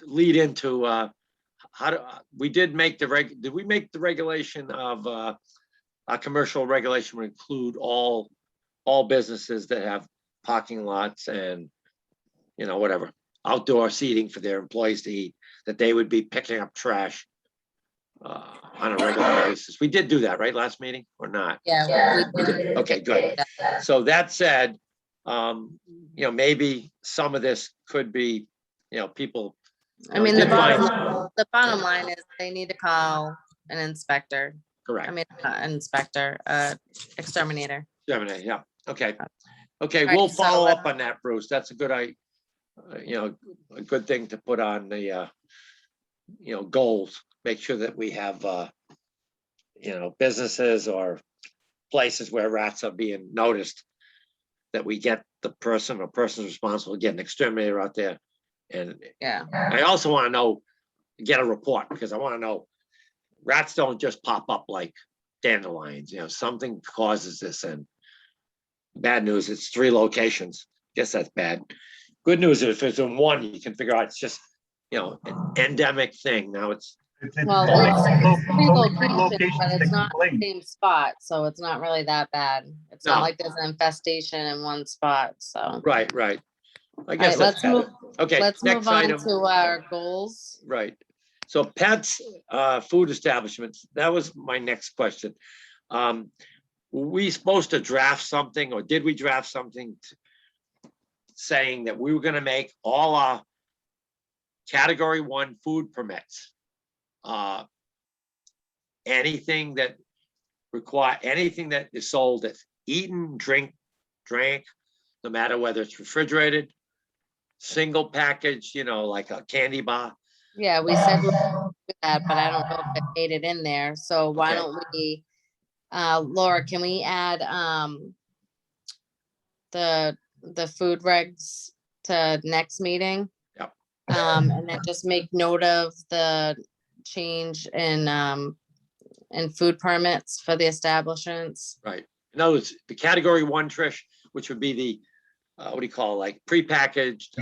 lead into how do, we did make did we make the regulation of a commercial regulation would include all businesses that have parking lots and, you know, whatever, outdoor seating for their employees to eat, that they would be picking up trash on a regular basis. We did do that, right, last meeting or not? Yeah. We did. Okay, good. So that said, you know, maybe some of this could be, you know, people. I mean, the did find- bottom line is they need to call an inspector. I Correct. mean, not an inspector, exterminator. Yeah, okay. Okay, Right, we'll so follow let- up on that, Bruce. That's a good, you know, a good thing to put on the, you know, goals. Make sure that we have, you know, businesses or places where rats are being noticed, that we get the person or persons responsible, get an exterminator out there. And Yeah. I also want to know, get a report, because I want to know, rats don't just pop up like dandelions, you know, something causes this. And bad news, it's 3 locations. Guess that's bad. Good news, if it's in one, you can figure out it's just, you know, an endemic thing. Now it's, Well, only it's three three locations, locations but that it's not the complain. same spot, so it's not really that bad. It's No. not like there's an infestation in one spot, so. All right. I guess right, that's let's move, better. Okay, let's next move on item. to our goals. Right. So pets, food establishments, that was my next question. Were we supposed to draft something, or did we draft something saying that we were gonna make all our category 1 food permits? Anything that anything that is sold that's eaten, drank, no matter whether it's refrigerated, single package, you know, like a candy bar. Yeah, we said we'll do that, but I don't know if it made it in there, so why Okay. don't we, Laura, can we add, the food regs to next meeting? Yep. And then just make note of the change in food permits for the establishments. Right. In other words, the category 1, Trish, which would be the, what do you call it, like prepackaged,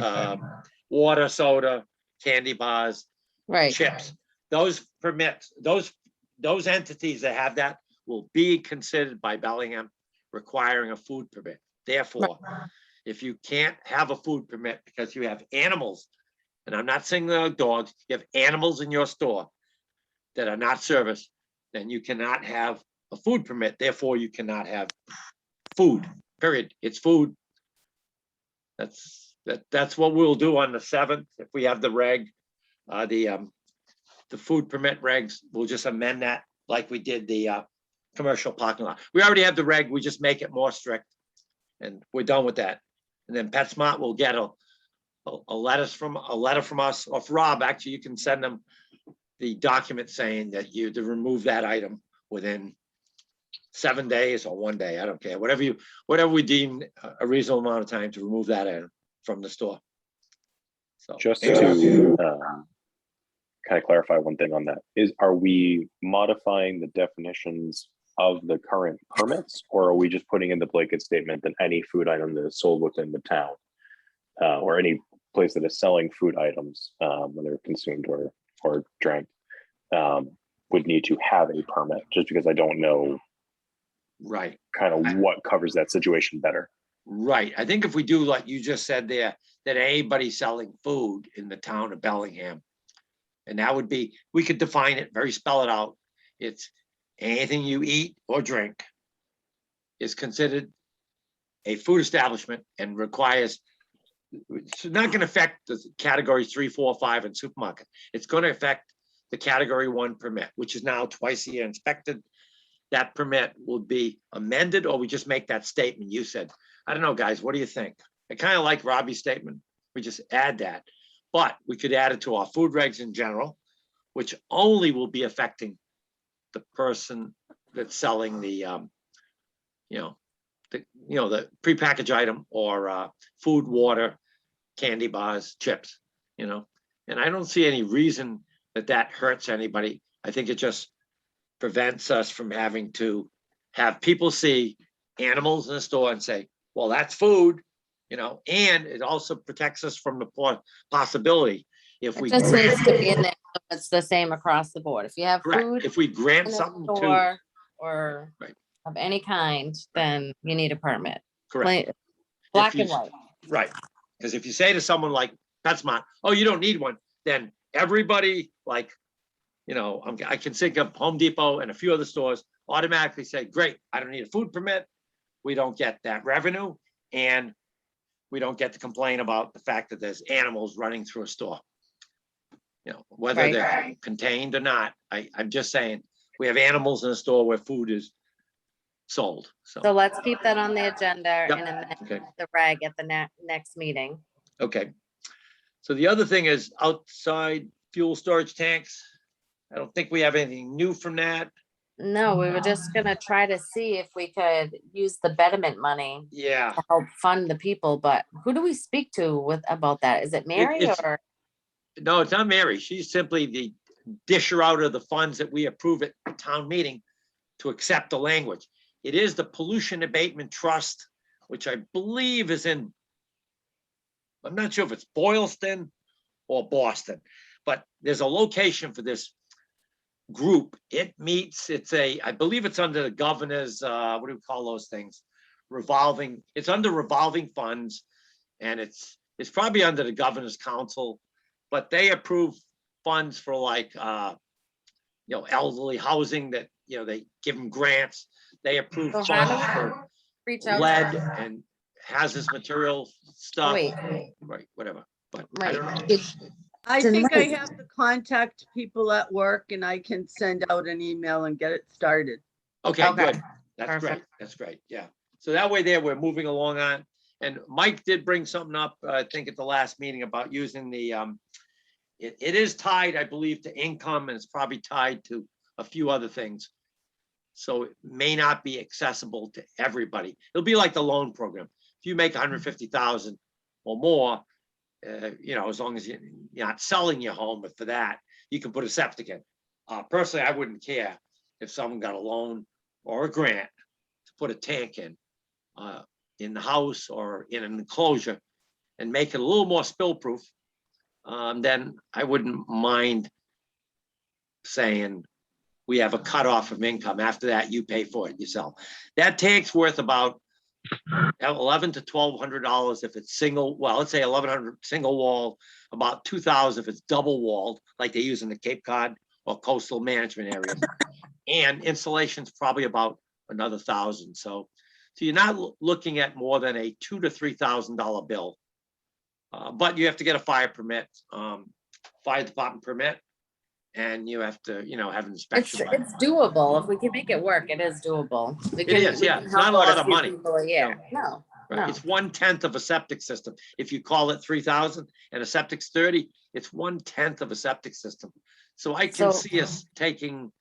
water, soda, candy bars, Right, chips. Those permits, those entities that have that will be considered by Bellingham requiring a food permit. Therefore, if you can't have a food permit because you have animals, and I'm not saying they're dogs, you have animals in your store that are not serviced, then you cannot have a food permit. Therefore, you cannot have food, period. It's food. That's what we'll do on the 7th. If we have the reg, the food permit regs, we'll just amend that like we did the commercial parking lot. We already have the reg, we just make it more strict, and we're done with that. And then PetSmart will get a letter from us, or Rob, actually, you can send them the document saying that you to remove that item within 7 days or 1 day. I don't care, whatever we deem a reasonable amount of time to remove that item from the store. So Just to kind of clarify one thing on that, are we modifying the definitions of the current permits, or are we just putting in the blanket statement that any food item that is sold within the town, or any place that is selling food items, whether consumed or drank, would need to have a permit? Just because I don't know right. kind of what covers that situation better. Right. I think if we do like you just said there, that anybody selling food in the town of Bellingham, and that would be, we could define it, spell it out. It's anything you eat or drink is considered a food establishment and requires, it's not going to affect the categories 3, 4, 5 and supermarket. It's going to affect the category 1 permit, which is now twice a year inspected. That permit will be amended, or we just make that statement you said. I don't know, guys, what do you think? I kind of like Robbie's statement. We just add that, but we could add it to our food regs in general, which only will be affecting the person that's selling the, the prepackaged item, or food, water, candy bars, chips, And I don't see any reason that that hurts anybody. I think it just prevents us from having to have people see animals in the store and say, well, that's food, and it also protects us from the possibility if It we, just needs to be in there. So it's the same across the board. If you have correct, food if we grant in a something to, store or Right. of any kind, then you need a permit. correct. Plain- Black you- and white. Right, because if you say to someone like PetSmart, oh, you don't need one, then everybody like, I can think of Home Depot and a few other stores automatically say, great, I don't need a food permit. We don't get that revenue, and we don't get to complain about the fact that there's animals running through a store. Whether Right. they're contained or not, I'm just saying, we have animals in a store where food is sold, So so, let's keep that on the agenda Yep. and amend okay. the reg at the next meeting. Okay. So the other thing is outside fuel storage tanks. I don't think we have anything new from that. No, we were just gonna try to see if we could use the betterment money Yeah, to help fund the people, but who do we speak to about that? Is it Mary it's- or? no, it's not Mary. She's simply the disher out of the funds that we approve at the town meeting to accept the language. It is the Pollution Abatement Trust, which I believe is in, I'm not sure if it's Boylston or Boston, but there's a location for this group. It meets, I believe it's under the governor's, what do we call those things? It's under revolving funds, and it's probably under the governor's council, but they approve funds for like, elderly housing that, they give them grants. They approve So funds how do for we reach out? lead to and hazardous material stuff. Wait, Right, whatever, but I right. don't know. I think I Tonight. have to contact people at work and I can send out an email and get it started. Okay, Okay, good. That's great. perfect. That's great. Yeah. So that way there, we're moving along on. And Mike did bring something up, I think at the last meeting about using the, it is tied, I believe, to income, and it's probably tied to a few other things. So it may not be accessible to everybody. It'll be like the loan program. If you make 150,000 or more, as long as you're not selling your home, but for that, you can put a septic in. Personally, I wouldn't care if someone got a loan or a grant to put a tank in the house or in an enclosure and make it a little more spill proof. Then I wouldn't mind saying we have a cutoff of income. After that, you pay for it yourself. That tank's worth about $1,100 to $1,200 if it's single. Well, let's say 1,100 single wall, about 2,000 if it's double walled, like they use in the Cape Cod or coastal management areas. And installation's probably about another 1,000. So you're not looking at more than a $2,000 to $3,000 bill. But you have to get a fire permit, fire department permit, and you have to, have an It's inspection. it's doable. If we can make it work, it is doable. It is, yeah. It's not a lot of money. Yeah, no, Right? no. It's 1/10 of a septic system. If you call it 3,000 and a septic's 30, it's 1/10 of a septic system. So I can So- see us taking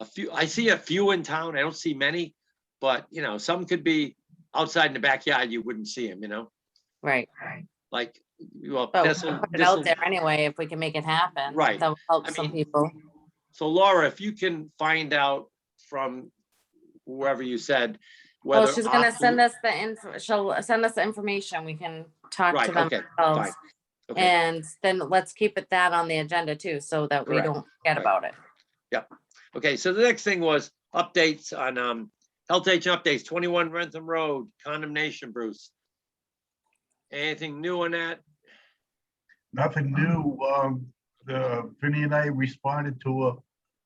a few. I see a few in town. I don't see many, but some could be outside in the backyard. You wouldn't see them. Right. Like, well, But this'll- we'll put it this'll- out there anyway, if we can make it happen. Right. That will help I some mean, people. So Laura, if you can find out from whoever you said Well, whether. she's gonna our send us the info, she'll send us the information. We can talk Right, to them okay, ourselves. fine. Okay, And then let's keep it that on the agenda too, so that we Correct. don't forget Right. about it. okay, so the next thing was updates on health agent updates, 21 Rentham Road, condemnation, Bruce. Anything new on that? Nothing new. Vinny and I responded to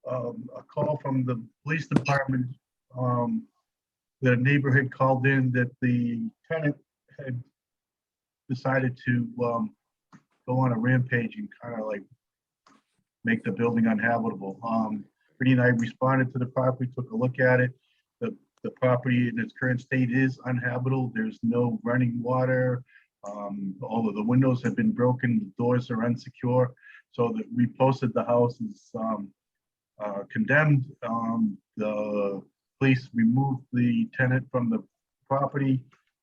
a call from the police department. The neighbor had called in that the tenant had decided to go on a rampage and kind of like make the building uninhabitable. Vinny and I responded to the property, took a look at it. The property in its current state is uninhabitable. There's no running water. All of the windows have been broken, the doors are unsecure. So that we posted the house as condemned. The police removed the tenant from the property,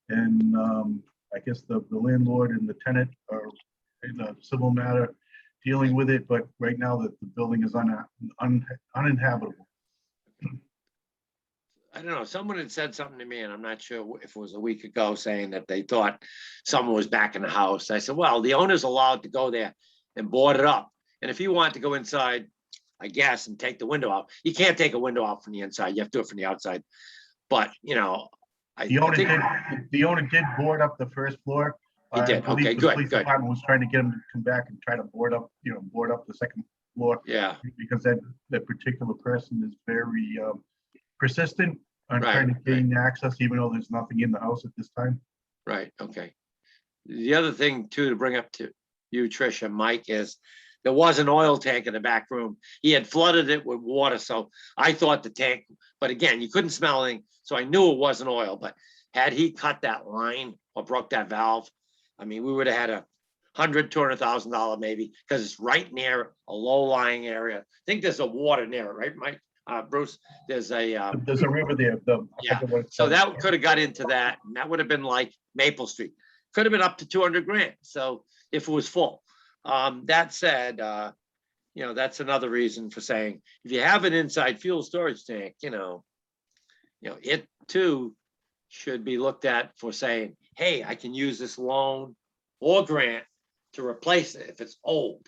and I guess the landlord and the tenant are in a civil matter. dealing with it, but right now the building is uninhabitable. I don't know, someone had said something to me, and I'm not sure if it was a week ago, saying that they thought someone was back in the house. I said, well, the owner's allowed to go there and board it up. And if you want to go inside, I guess, and take the window out, you can't take a window out from the inside. You have to do it from the outside. But, you know, I The owner think did board up the first floor. He did. I believe Okay, the good, police good. department was trying to get him to come back and try to board up the second floor, yeah, because that particular person is very persistent on Right, trying to right. gain access, even though there's nothing in the house at this time. right, okay. The other thing too, to bring up to you, Trish and Mike, is there was an oil tank in the back room. He had flooded it with water, so I thought the tank, but again, you couldn't smell anything, so I knew it wasn't oil. But had he cut that line or broke that valve, I mean, we would have had $200,000 maybe, because it's right near a low-lying area. I think there's a water near it, right, Mike? Bruce, there's a There's a river there. Yeah, so that could have got into that, and that would have been like Maple Street. Could have been up to 200 grand. So if it was full. That said, that's another reason for saying, if you have an inside fuel storage tank, it too should be looked at for saying, hey, I can use this loan or grant to replace it if it's old,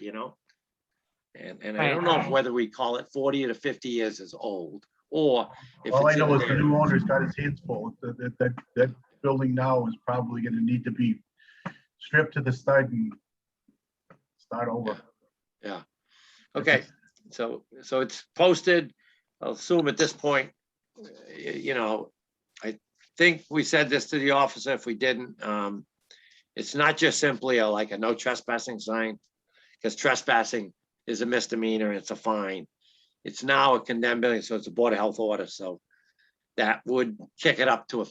And I don't know whether we call it 40 to 50 years is old, or if All I it's in know an is the area. new owner's got his hands full. That building now is probably gonna need to be stripped to the stud and start over. Yeah. Okay, so it's posted. I'll assume at this point, I think we said this to the officer. If we didn't, it's not just simply like a no trespassing sign, because trespassing is a misdemeanor, it's a fine. It's now a condemned building, so it's a Board of Health order, so that would kick it up to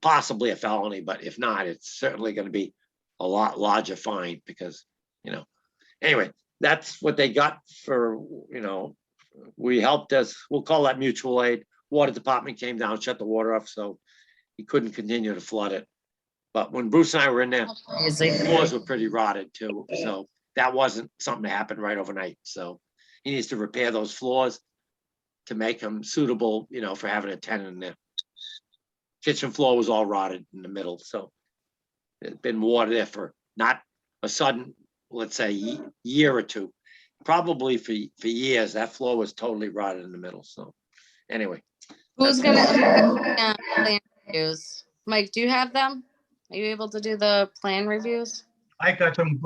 possibly a felony, but if not, it's certainly gonna be a lot larger fine, because, anyway, that's what they got for, we helped us, we'll call that mutual aid. Water department came down, shut the water off, so he couldn't continue to flood it. But when Bruce and I were in there, the floors were pretty rotted too, so that wasn't something that happened right overnight. So he needs to repair those floors to make them suitable, for having a tenant in there. Kitchen floor was all rotted in the middle, so there's been water there for not a sudden, let's say, year or two, probably for years. That floor was totally rotted in the middle. So anyway, Who's gonna plan reviews? Mike, do you have them? Are you able to do the plan reviews? I got them.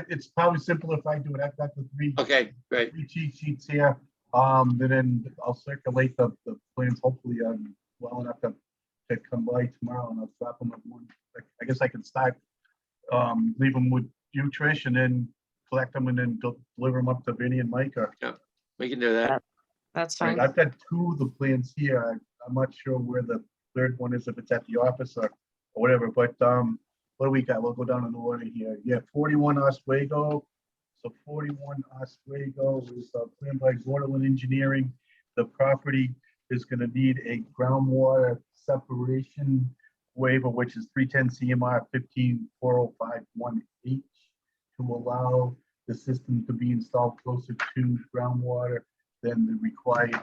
It's probably simple if I do it. I've got the three okay, great. cheat sheets here. And then I'll circulate the plans, hopefully well enough to come by tomorrow, and I'll drop them at one. I guess I can start, leave them with you, Trish, and then collect them and then deliver them up to Vinny and Mike. We can do that. That's fine. I've got two of the plans here. I'm not sure where the third one is, if it's at the office or whatever, but what do we got? We'll go down in the order here. Yeah, 41 Oswego. So 41 Oswego is planned by Borderland Engineering. The property is going to need a groundwater separation waiver, which is 310 CMR 154051H, to allow the system to be installed closer to groundwater than the required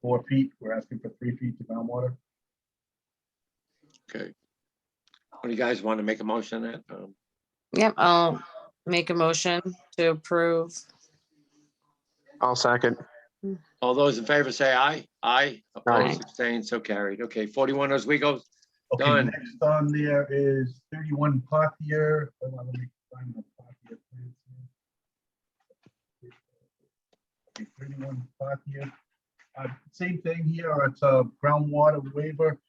4 feet. We're asking for 3 feet to groundwater. Okay. What do you guys want to make a motion on that? Yep, I'll make a motion to approve. I'll second. All those in favor say aye. Aye. Aye. Opposed, abstained, so carried. Okay, 41 Oswego. Okay, Done. next on there is 31 Pothier. Hold on, let me find the Pothier plans here. Okay, 31 Pothier. Same thing here. It's a groundwater waiver.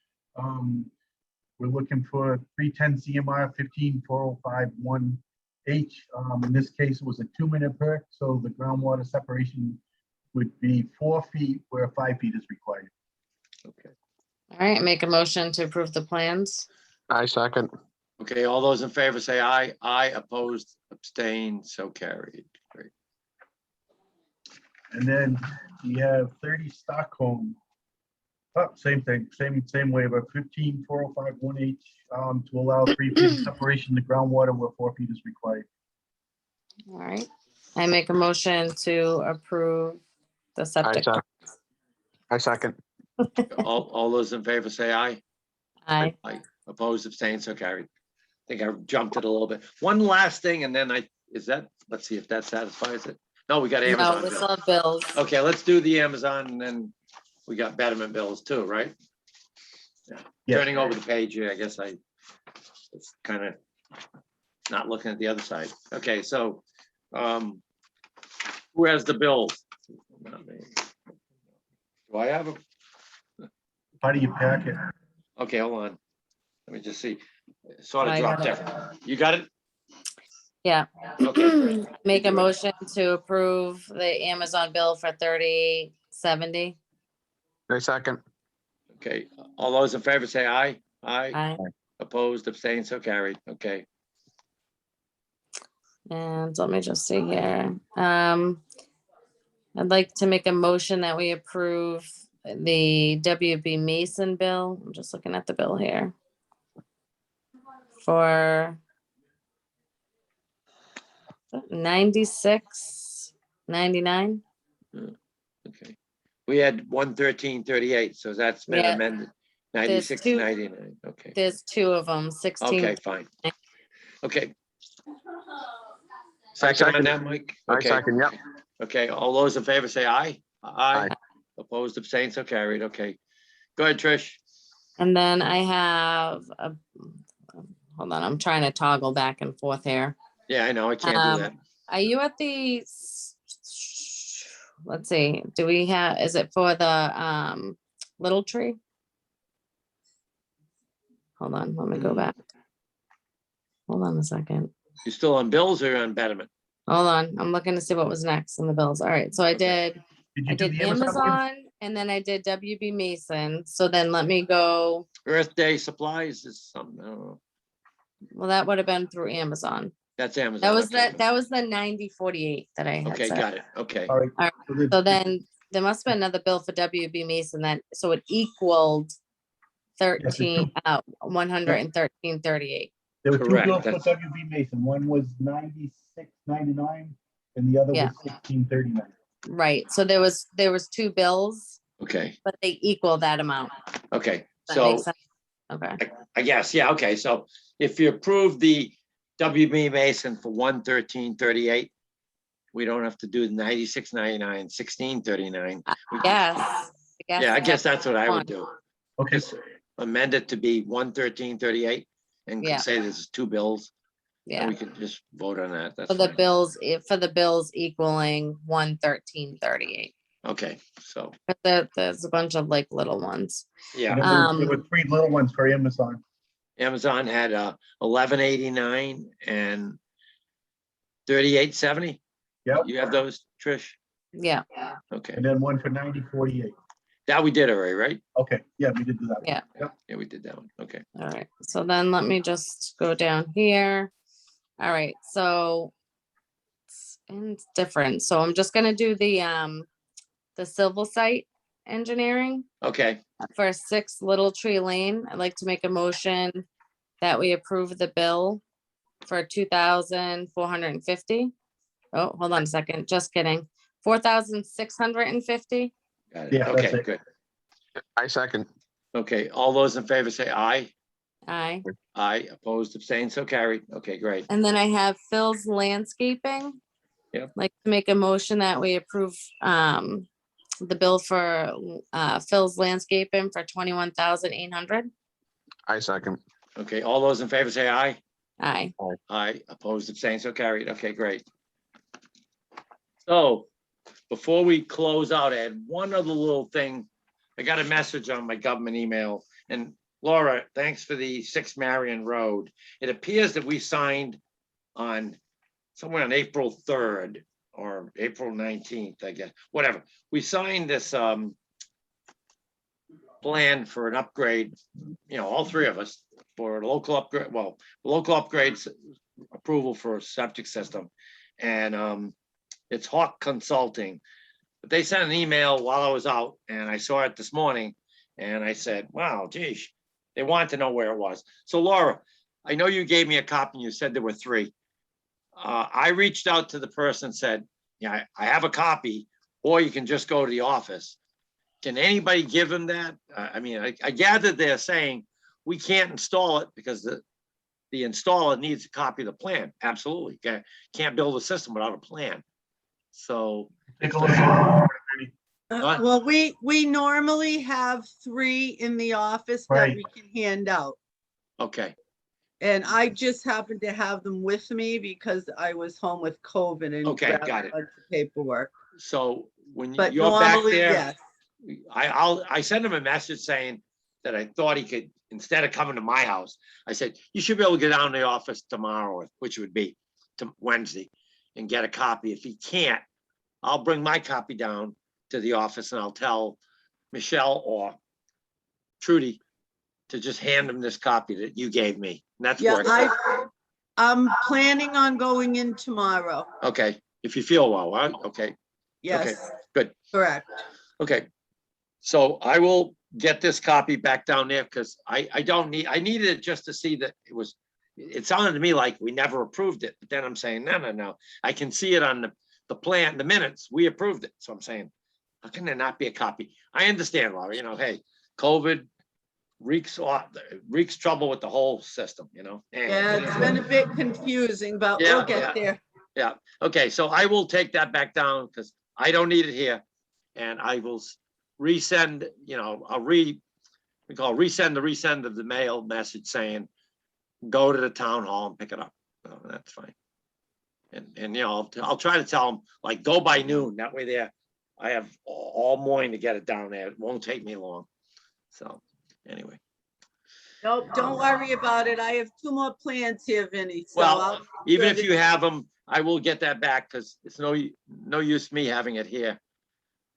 We're looking for 310 CMR 154051H. In this case, it was a 2-minute perk, so the groundwater separation would be 4 feet where 5 feet is required. Okay. All right, make a motion to approve the plans. I second. Okay, all those in favor say aye. Aye, opposed, abstained, so carried. Great. And then we have 30 Stockholm. Oh, same thing, same waiver, 154051H, to allow 3 feet separation to groundwater where 4 feet is required. All right. I make a motion to approve the septic. I second. All those in favor say aye. Aye. Opposed, abstained, so carried. I think I jumped it a little bit. One last thing, and then let's see if that satisfies it. No, we got No, Amazon we bill. still have bills. Okay, let's do the Amazon, and then we got betterment bills too, right? Yeah. Turning over the page here, I guess it's kind of not looking at the other side. Okay, so, who has the bills? Not me. Do I have them? Part of your packet. Okay, hold on. Let me just see. It sort of I dropped got there. You got it? Yeah. Okay, great. Make a Do it. motion to approve the Amazon bill for 3870. I second. Okay, all those in favor say aye. Aye. Aye. Opposed, abstained, so carried. Okay. And let me just see here. I'd like to make a motion that we approve the WB Mason bill. I'm just looking at the bill here. For 96.99. Okay. We had 113.38, so that's been Yeah. amended. There's 96.99. Okay, There's two of them, 16. okay, fine. Okay. Second on second. that, Mike? I Okay. second, yep. Okay, all those in favor say aye. Aye. Aye. Opposed, abstained, so carried. Okay. Go ahead, Trish. And then I have hold on, I'm trying to toggle back and forth here. Yeah, I know, I can't do that. Are you at the, let's see, do we have, is it for the Little Tree? Hold on, let me go back. Hold on a second. You still on bills or on betterment? Hold on, I'm looking to see what was next in the bills. All right, so I Okay. did, Did I you do did the Amazon one? Amazon and then I did WB Mason. So then let me go, Earth Day supplies is something, I don't know. well, that would have been through Amazon. That's Amazon. That was okay. that was the 9048 that I had Okay, said. got it. Okay. All right. All right, So the- So then there must be another bill for WB Mason that, so it equaled 113.38. There were two Correct, bills for that's- WB Mason. One was 96.99 and the other Yeah. was 16.39. Right, so there was two bills, Okay, but they equal that amount. okay. That So makes sense. Okay, I guess, yeah, okay. So if you approve the WB Mason for 113.38, we don't have to do 96.99, 16.39. yes. Yeah, I guess that's what I would do. Okay, Just amend it to be 113.38 and Yeah. say there's two bills. And Yeah, we could just vote on that. That's for the fine. bills, for the bills equaling 113.38. Okay, so, But there's a bunch of like little ones. yeah, and there were three little ones for Amazon. Amazon had 11.89 and 38.70. Yep, You have those, Trish? Yeah, Okay, and then one for 90.48. that we did already, right? Okay, yeah, we did do that. one. Yeah. Yep. Yeah, we did that one. Okay. all right. So then let me just go down here. All right, so it's different. So I'm just gonna do the civil site engineering Okay, for 6 Little Tree Lane. I'd like to make a motion that we approve the bill for 2,450. Oh, hold on a second, just kidding. 4,650. got it. Yeah, that's Okay, it. good. I second. Okay, all those in favor say aye. Aye. Aye, opposed, abstained, so carried. Okay, great. And then I have Phil's Landscaping. Yep. Like to make a motion that we approve the bill for Phil's Landscaping for 21,800. I second. Okay, all those in favor say aye. Aye. Aye, opposed, abstained, so carried. Okay, great. So before we close out, I had one other little thing. I got a message on my government email, and Laura, thanks for the 6 Marion Road. It appears that we signed on somewhere on April 3rd or April 19th, I guess, whatever. We signed this plan for an upgrade, all three of us for a local upgrade, local upgrades approval for a septic system. And it's Hawk Consulting. But they sent an email while I was out and I saw it this morning and I said, wow, geez, they wanted to know where it was. So Laura, I know you gave me a copy and you said there were 3. I reached out to the person, and said, yeah, I have a copy, or you can just go to the office. Can anybody give him that? I mean, I gathered they're saying we can't install it because the installer needs a copy of the plan. Absolutely. Can't build a system without a plan. So, Take a look. What? Well, we normally have 3 in the office that Right. we can hand out. okay, And I just happened to have them with me because I was home with COVID and Okay, grabbed got a it. bunch of paperwork. so when But you're back normally, there, yes. I sent him a message saying that I thought he could, instead of coming to my house, I said, you should be able to get down to the office tomorrow, which would be to Wednesday, and get a copy. If he can't, I'll bring my copy down to the office and I'll tell Michelle or Trudy to just hand him this copy that you gave me. And that's Yeah, worth I'm planning on going in tomorrow. Okay, if you feel well, right? Okay, Yes. good. Correct. Okay. So I will get this copy back down there because I needed it just to see that it sounded to me like we never approved it, but then I'm saying, no. I can see it on the plan, the minutes, we approved it. So I'm saying, how can there not be a copy? I understand, Laura, hey, COVID wreaks trouble with the whole system, Yeah, Anyway, it's been a bit confusing, but we'll Yeah, get there. yeah, okay, so I will take that back down because I don't need it here. And I will resend, resend of the mail message saying, go to the town hall and pick it up. So that's fine. And I'll try to tell them, like, go by noon, that way I have all morning to get it down there. It won't take me long. So, anyway. Nope, don't worry about it. I have 2 more plans here, Vinny. So Well, I'll even sure if you have them, I will get that back because it's no use me having it here.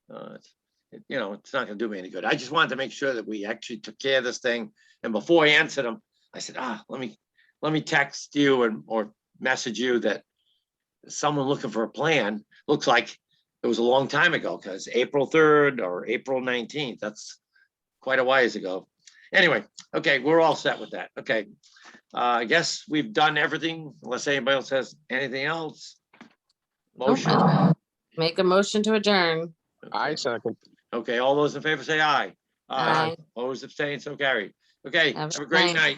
It's not gonna do me any good. I just wanted to make sure that we actually took care of this thing. And before I answered him, I said, let me text you or message you that someone looking for a plan. Looks like it was a long time ago because April 3rd or April 19th, that's quite a ways ago. Anyway, okay, we're all set with that. Okay. I guess we've done everything unless anybody else has anything else. Motion. Make a motion to adjourn. I second. Okay, all those in favor say aye. Aye. Opposed, abstained, so carried. Okay, Have have a a great night. night.